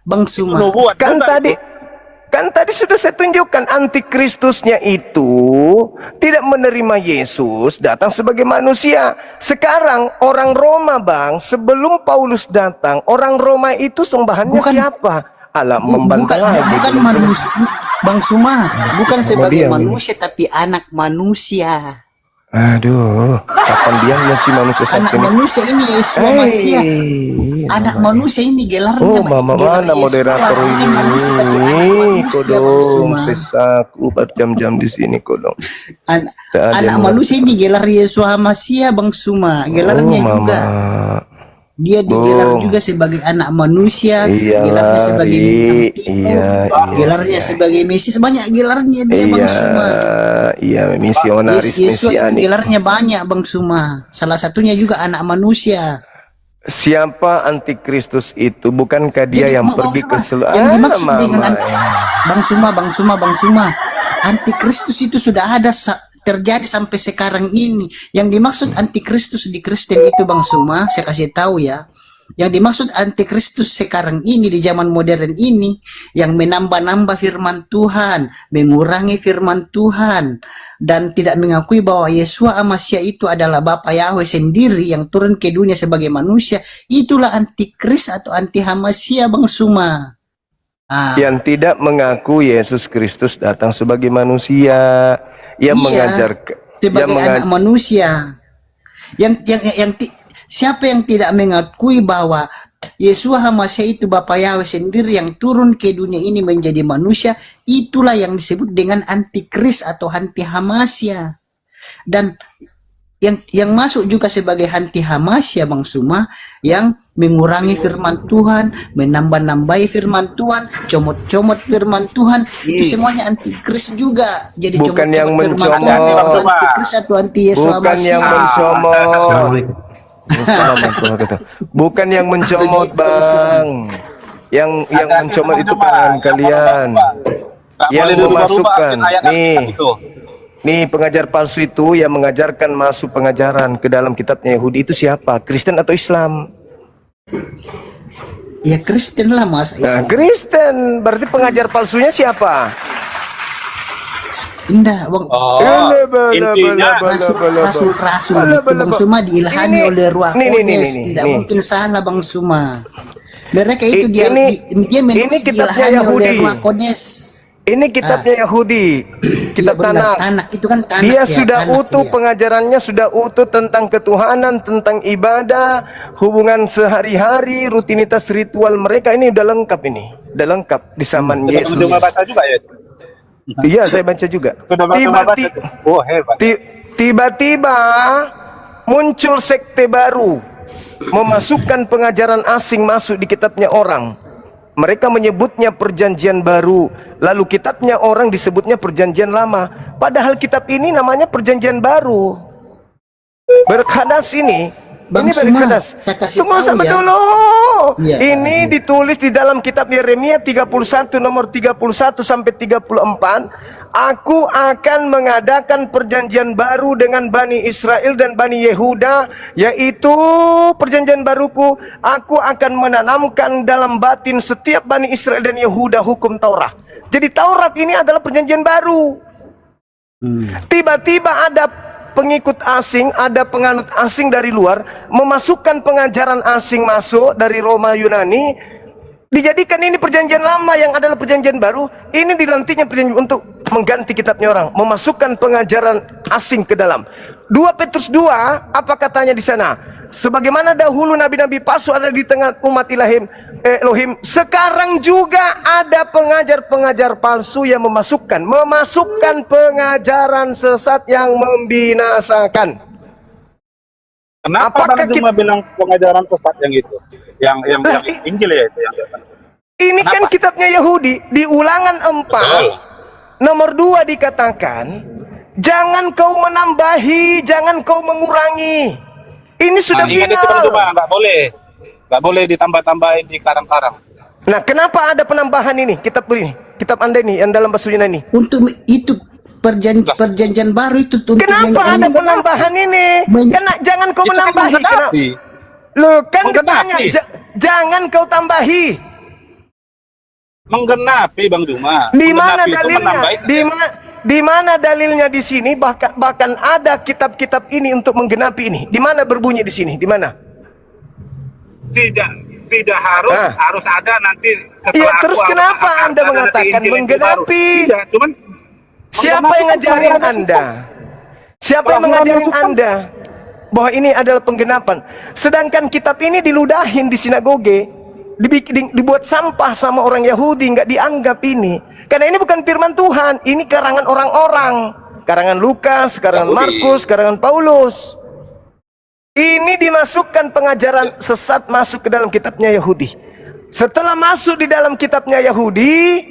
Bang Itu Suma. nubuat Kan juga tadi itu. Kan tadi sudah saya tunjukkan antikristusnya itu tidak menerima Yesus datang sebagai manusia. Sekarang orang Roma, Bang, sebelum Paulus datang, orang Roma itu sembahannya Bukan- siapa? Alam membantah bukan lagi. bukan manusia, Bang Suma, bukan sebagai dia, manusia tapi anak manusia. Aduh, kapan dia masih manusia Anak satu ini? manusia ini Yesua Masia. Anak manusia ini gelarnya. Oh, mama gelar mana Yesua. moderator Bukan manusia tapi anak ini? manusia, Bang Kodong, Suma. sesaku berjam-jam di sini, kodong. Tak ada Anak yang manusia ini gelar Yesua Masia, Bang Suma. Gelarnya Oh, juga. mama. Dia digelar Bung. juga sebagai anak manusia, Iyalah, gelarnya sebagai bintang timur, iya, gelarnya sebagai Mesias, banyak gelarnya dia, Bang Suma. Iya, misionaris, Yesus itu mesianik. gelarnya banyak, Bang Suma. Salah satunya juga anak manusia. Siapa antikristus itu? Bukankah dia Jadi, yang Bang pergi ke Suma, seluruh yang dimaksud dengan mama. Bang Suma, antikristus itu sudah ada terjadi sampai sekarang ini. Yang dimaksud antikristus di Kristen itu, Bang Suma, saya kasih tahu ya. Yang dimaksud antikristus sekarang ini di zaman modern ini yang menambah-nambah firman Tuhan, mengurangi firman Tuhan, dan tidak mengakui bahwa Yesua Masya itu adalah Bapa Yahweh sendiri yang turun ke dunia sebagai manusia. Itulah antikris atau anti Hamasya, Bang Suma. Yang tidak mengaku Yesus Kristus datang sebagai manusia, yang mengajar sebagai anak manusia. Siapa yang tidak mengakui bahwa Yesua Hamasya itu Bapa Yahweh sendiri yang turun ke dunia ini menjadi manusia, itulah yang disebut dengan antikris atau anti Hamasya. Dan yang masuk juga sebagai anti Hamasya, Bang Suma, yang mengurangi firman Tuhan, menambah-nambahi firman Tuhan, comot-comot firman Tuhan, itu semuanya antikris juga. Jadi bukan yang firman mencomot, Tuhan, antikris atau anti Yesua bukan yang Masya. mencomot. Bukan yang mencomot, Bang. Yang mencomot itu tangan kalian. Yang memasukkan nih pengajar palsu itu yang mengajarkan masuk pengajaran ke dalam kitabnya Yahudi itu siapa? Kristen atau Islam? Ya Kristen lah, Mas. Nah, Kristen. Berarti pengajar palsunya siapa? Indah, Bang. Intinya Rasul itu, Bang Suma, diilhami oleh Ruh Kudus. Tidak mungkin salah, Bang Suma. Mereka itu dia menulis diilhami oleh Ruh Kudus. Ini kitabnya Yahudi, kitab Tanakh. Itu kan Tanakh. Dia ya, sudah Tanakh, utuh, ya. pengajarannya sudah utuh tentang ketuhanan, tentang ibadah, hubungan sehari-hari, rutinitas ritual mereka ini udah lengkap ini. Udah lengkap di zaman Yesus. Cuma baca juga ya. Iya, saya baca juga. Tiba-tiba muncul sekte baru, memasukkan pengajaran asing masuk di kitabnya orang. Mereka menyebutnya perjanjian baru, lalu kitabnya orang disebutnya perjanjian lama. Padahal kitab ini namanya perjanjian baru. Berkadas ini, Bang ini Suma, berkadas. saya kasih Tunggu tahu sama ya. dulu. Ya, Ini ditulis di dalam kitab Yeremia 31 nomor 31 sampai 34. Aku akan mengadakan perjanjian baru dengan Bani Israel dan Bani Yehuda, yaitu perjanjian baruku. Aku akan menanamkan dalam batin setiap Bani Israel dan Yehuda hukum Taurat. Jadi Taurat ini adalah perjanjian baru. Tiba-tiba ada pengikut asing, ada penganut asing dari luar, memasukkan pengajaran asing masuk dari Roma Yunani. Dijadikan ini perjanjian lama yang adalah perjanjian baru. Ini dilantiknya perjanjian untuk mengganti kitabnya orang, memasukkan pengajaran asing ke dalam. 2 Petrus 2, apa katanya di sana? Sebagaimana dahulu nabi-nabi palsu ada di tengah umat Elohim, sekarang juga ada pengajar-pengajar palsu yang memasukkan pengajaran sesat yang membinasakan. Kenapa Bang Juma bilang pengajaran sesat yang itu? Yang Injil ya itu yang di atas. Ini kan kitabnya Yahudi di Ulangan 4. Nomor 2 dikatakan, jangan kau menambahi, jangan kau mengurangi. Ini sudah Ingat itu Bang final. Juma, nggak boleh ditambah-tambahin di karang-karang. Nah, kenapa ada penambahan ini? Kitab ini, kitab Anda ini yang dalam bahasa Yunani. Untuk itu perjanjian baru itu untuk Kenapa ada penambahan ini? Karena jangan kau Itu kan menambahi. Kenapa? menggenapi. Loh, kan Menggenapi. ditanya, jangan kau tambahi. Menggenapi Bang Juma. Di mana Menggenapi itu dalilnya? menambah- Di mana dalilnya di sini? Bahkan ada kitab-kitab ini untuk menggenapi ini. Di mana berbunyi di sini? Di mana? Tidak harus Ah. harus ada nanti setelah Iya, aku terus harus kenapa ada Anda nanti mengatakan Injil menggenapi? baru. Tidak, cuman Siapa menggenapi yang kan ngajarin selalu ada Anda? Siapa yang mengajarin Anda bahwa ini adalah penggenapan? Sedangkan kitab ini diludahin di sinagoge, dibuat sampah sama orang Yahudi, nggak dianggap ini. Karena ini bukan firman Tuhan, ini karangan orang-orang. Karangan Lukas, karangan Yahudi. Markus, karangan Paulus. Ini dimasukkan pengajaran sesat masuk ke dalam kitabnya Yahudi. Setelah masuk di dalam kitabnya Yahudi,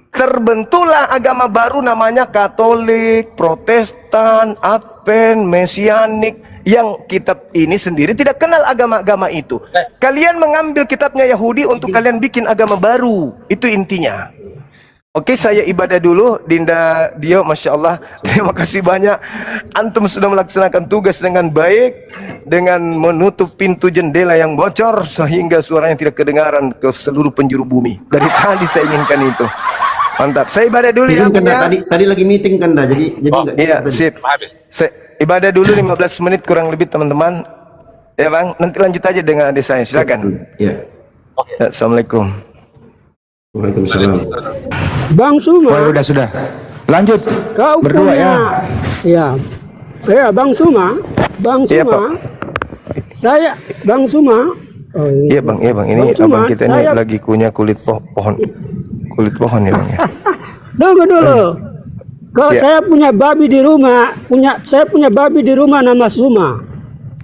terbentuklah agama baru namanya Katolik, Protestan, Advent, Mesianik, yang kitab ini sendiri tidak kenal agama-agama itu. Kalian mengambil kitabnya Yahudi untuk kalian bikin agama baru. Itu intinya. Oke, saya ibadah dulu. Dinda Dio, Masya Allah, terima kasih banyak. Antum sudah melaksanakan tugas dengan baik, dengan menutup pintu jendela yang bocor sehingga suaranya tidak kedengaran ke seluruh penjuru bumi. Dari tadi saya inginkan itu. Mantap. Saya ibadah dulu ya. Izin kan Bung, ya. tadi lagi meeting kan dah, jadi nggak Iya, tadi. sip. habis. Saya ibadah dulu 15 menit kurang lebih teman-teman. Ya Bang, nanti lanjut aja dengan adik saya. Silakan. Ya. Ya, Assalamualaikum. Waalaikumsalam. Bang Suma, Sudah. Lanjut. kau Berdua punya, ya, Bang Suma, Iya, Pak. saya, Bang Suma, oh, Iya Bang, iya Bang. Ini Bang Suma, abang kita ini saya- lagi kunyah kulit pohon. Kulit pohon ya Bang ya. tunggu dulu. Kau Ya. saya punya babi di rumah, saya punya babi di rumah nama Suma.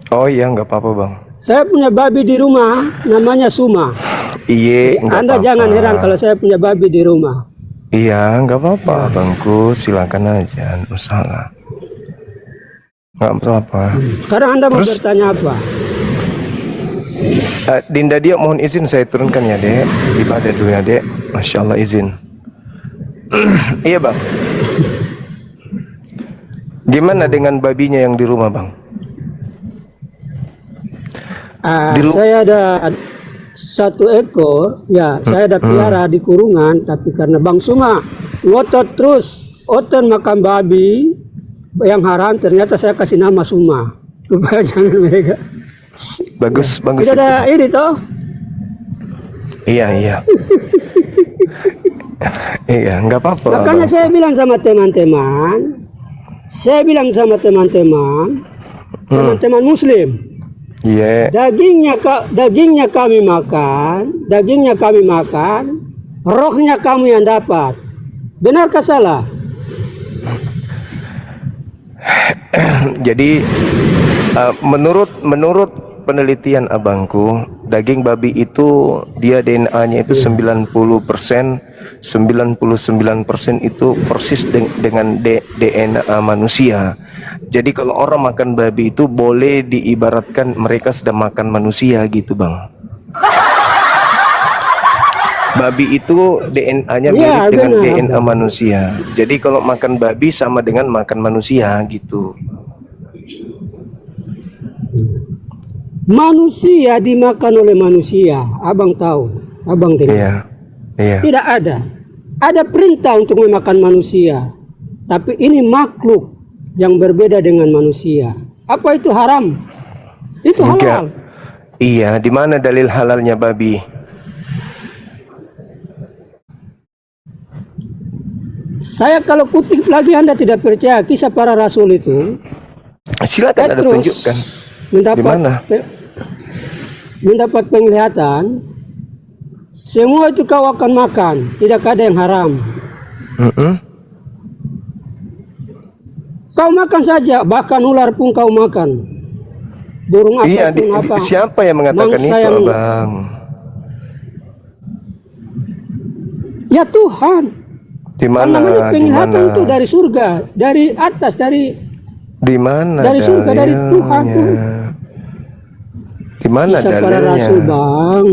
Oh iya, nggak apa-apa Bang. Saya punya babi di rumah namanya Suma. Iya, nggak Anda apa-apa. jangan heran kalau saya punya babi di rumah. Iya, nggak apa-apa Bangku, silakan aja, nggak masalah. Nggak apa-apa. Sekarang Anda mau Terus? bertanya apa? Dinda Dio, mohon izin saya turunkan ya Dek. Ibadah dulu ya Dek. Masya Allah izin. Iya Bang. Gimana dengan babinya yang di rumah Bang? Di ru- Saya ada satu ekor, ya saya ada pelihara di kurungan, tapi karena Bang Suma ngotot terus, oton makan babi yang haram, ternyata saya kasih nama Suma supaya jangan mereka. Bagus, bagus. Tidak itu. ada ini toh. Iya, iya. Iya, nggak apa-apa. Makanya Bang. saya bilang sama teman-teman, teman-teman Muslim, Iya. dagingnya kami makan, rohnya kamu yang dapat. Benarkah salah? Jadi menurut penelitian abangku, daging babi itu dia DNA-nya itu 90%, 99% itu persis dengan DNA manusia. Jadi kalau orang makan babi itu boleh diibaratkan mereka sedang makan manusia gitu, Bang. Babi itu DNA-nya Iya, mirip dengan benar. DNA manusia. Jadi kalau makan babi sama dengan makan manusia gitu. Manusia dimakan oleh manusia, abang tahu, abang dengar. Iya. Iya. Tidak ada. Ada perintah untuk memakan manusia, tapi ini makhluk yang berbeda dengan manusia. Apa itu haram? Itu halal. Iya, di mana dalil halalnya babi? Saya kalau kutip lagi Anda tidak percaya kisah para rasul itu, Silakan ada Petrus tunjukkan. mendapat Di mana? mendapat penglihatan, semua itu kau akan makan, tidak ada yang haram. Mm-mm. Kau makan saja, bahkan ular pun kau makan. Burung apa Iya, pun apa. siapa yang mengatakan Mangsa itu, yang- Bang? Ya Tuhan. Di Kan mana? namanya Di penglihatan mana? itu dari surga, dari atas, Di mana dari surga, dari Tuhan tuh. dalilnya? Di mana Kisah para rasul, dalilnya? Bang.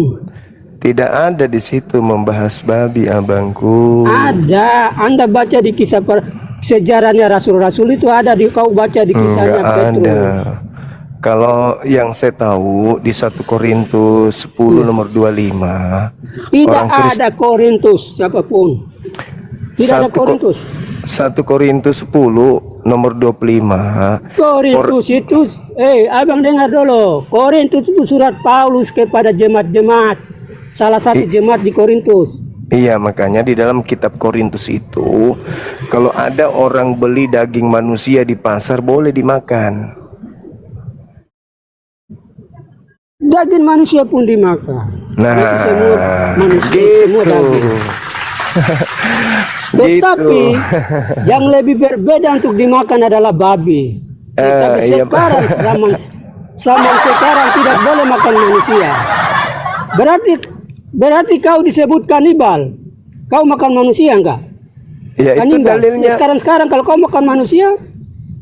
Tidak ada di situ membahas babi, abangku. Ada. Anda baca di kisah sejarahnya rasul-rasul itu ada di kau baca di kisahnya Enggak Petrus. ada. Kalau yang saya tahu di 1 Korintus 10 nomor 25, Tidak orang Kristen ada Korintus siapapun. Tidak ada Korintus. 1 Korintus 10 nomor 25. Korintus itu, abang dengar dulu. Korintus itu surat Paulus kepada jemaat-jemaat. Salah satu jemaat di Korintus. Iya, makanya di dalam kitab Korintus itu, kalau ada orang beli daging manusia di pasar boleh dimakan. Daging manusia pun dimakan. Nah, Itu semua manusia, semua gitu. daging. Tetapi yang lebih berbeda untuk dimakan adalah babi. Tetapi iya, sekarang zaman sekarang tidak boleh makan manusia. Berarti kau disebut kanibal. Kau makan manusia enggak? Ya itu Kanibal. dalilnya. Sekarang kalau kau makan manusia,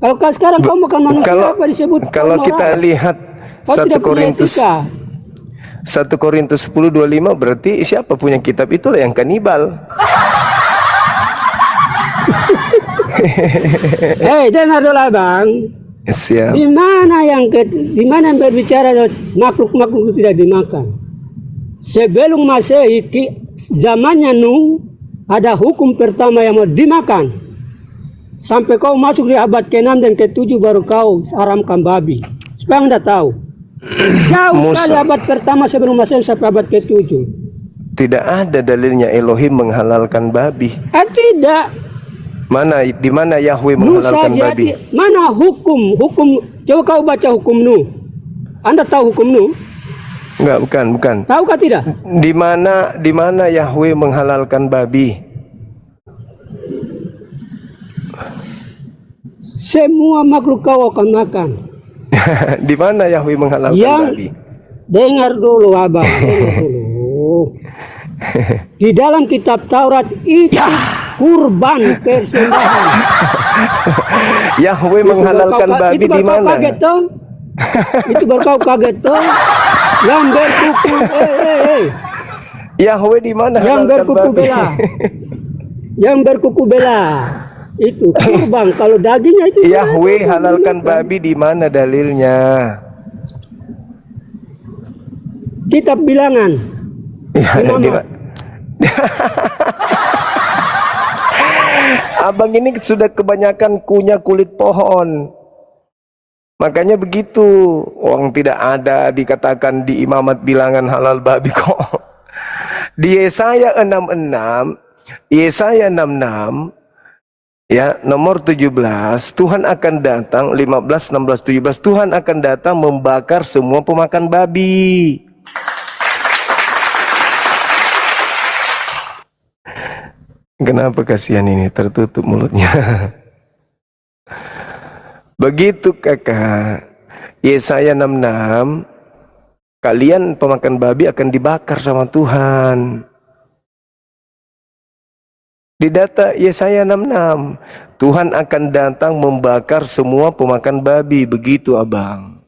kalau sekarang kau makan manusia Kalau apa disebut? kalau kita moral? lihat Kau 1 tidak punya Korintus etika. 1 Korintus 10:25 berarti siapa punya kitab itulah yang kanibal. Dengar dulu Bang. Siap. Di mana yang berbicara makhluk-makhluk itu tidak dimakan? Sebelum Masehi, zamannya Nuh, ada hukum pertama yang mau dimakan. Sampai kau masuk di abad ke-6 dan ke-7 baru kau haramkan babi. Supaya Anda tahu. Jauh sekali abad pertama sebelum Masehi sampai abad ke-7. Tidak ada dalilnya Elohim menghalalkan babi. Tidak. Di mana Yahweh Nuh menghalalkan saja babi? mana hukum? Coba kau baca hukum Nuh. Anda tahu hukum Nuh? Enggak, bukan. Tahukah tidak? Di mana Yahweh menghalalkan babi? Semua makhluk kau akan makan. Di mana Yahweh menghalalkan babi? Dengar dulu Abang, dengar dulu. Di dalam kitab Taurat itu kurban persembahan. Yahweh menghalalkan babi di mana? Itu baru kau kaget toh. Yang berkuku, Yahweh di mana yang halalkan berkuku babi? bela, yang berkuku bela, itu kurban. Kalau dagingnya itu Yahweh halalkan babi di mana dalilnya? kitab Bilangan. Ya, Abang ini sudah kebanyakan kunyah kulit pohon. Makanya begitu, orang tidak ada dikatakan di imamat bilangan halal babi kok. Di Yesaya 66, ya, nomor 17, Tuhan akan datang 15, 16, 17, Tuhan akan datang membakar semua pemakan babi. Kenapa kasihan ini tertutup mulutnya? Begitu kakak, Yesaya 66, kalian pemakan babi akan dibakar sama Tuhan. Di data Yesaya 66, Tuhan akan datang membakar semua pemakan babi. Begitu abang.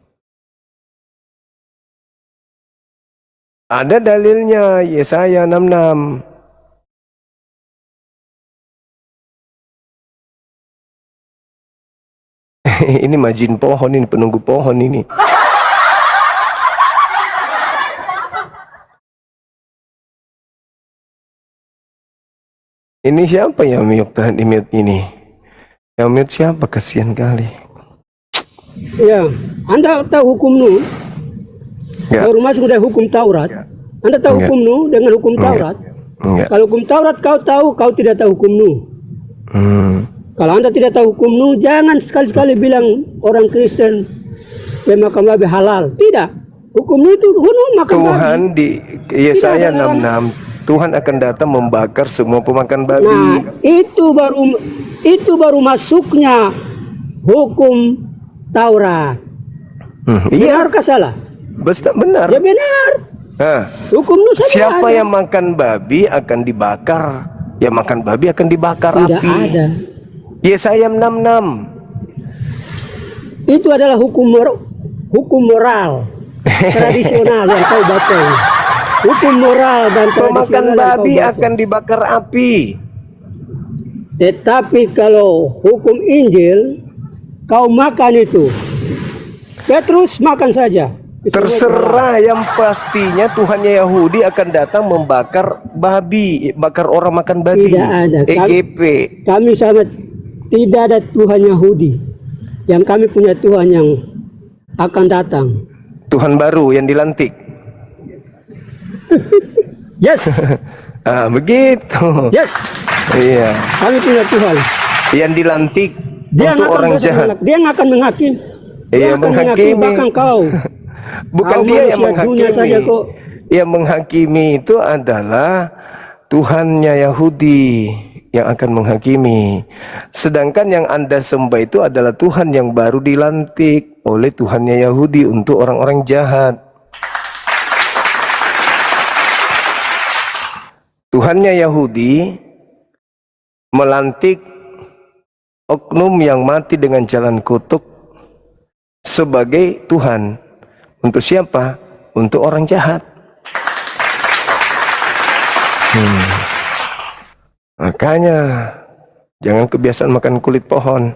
Ada dalilnya Yesaya 66. Ini majin pohon, ini penunggu pohon ini. Ini siapa yang mute tahan di mute ini? Yang mute siapa? Kasihan kali. Ya, Anda tahu hukum Nuh? Enggak. Baru masuk dari hukum Taurat. Anda tahu Enggak. hukum Nuh dengan hukum Taurat? Enggak. Kalau hukum Taurat kau tahu, kau tidak tahu hukum Nuh. Kalau Anda tidak tahu hukum Nuh, jangan sekali-sekali bilang orang Kristen pemakan babi halal. Tidak. Hukum Nuh itu makan Tuhan babi. di Yesaya Tidak ada 66, Tuhan akan datang membakar semua pemakan babi. Nah, itu baru masuknya hukum Taurat. Iya, Benarkah salah? benar. Ya benar. Nah, Hukum Nuh saja siapa ada. yang makan babi akan dibakar. Yang makan babi akan dibakar Tidak api. ada. Yesaya 66. Itu adalah hukum moral tradisional yang kau baca. Hukum moral dan Pemakan tradisional yang kau babi baca. akan dibakar api. Tetapi kalau hukum Injil, kau makan itu, Petrus makan saja. Terserah, yang pastinya Tuhannya Yahudi akan datang membakar babi, bakar orang makan babi. Tidak ada. EGP. Kami sangat tidak ada Tuhan Yahudi. Yang kami punya Tuhan yang akan datang. Tuhan baru yang dilantik. Yes, Begitu. yes. Iya. Kami punya Tuhan. Yang dilantik Dia untuk yang akan orang jahat. Dia yang akan menghakimi. Dia Iya, yang akan menghakimi menghakimi. bahkan kau. Bukan Kau dia yang manusia dunia menghakimi. saja kok. Yang menghakimi itu adalah Tuhannya Yahudi yang akan menghakimi. Sedangkan yang Anda sembah itu adalah Tuhan yang baru dilantik oleh Tuhannya Yahudi untuk orang-orang jahat. Tuhannya Yahudi melantik oknum yang mati dengan jalan kutuk sebagai Tuhan. Untuk siapa? Untuk orang jahat. Makanya jangan kebiasaan makan kulit pohon.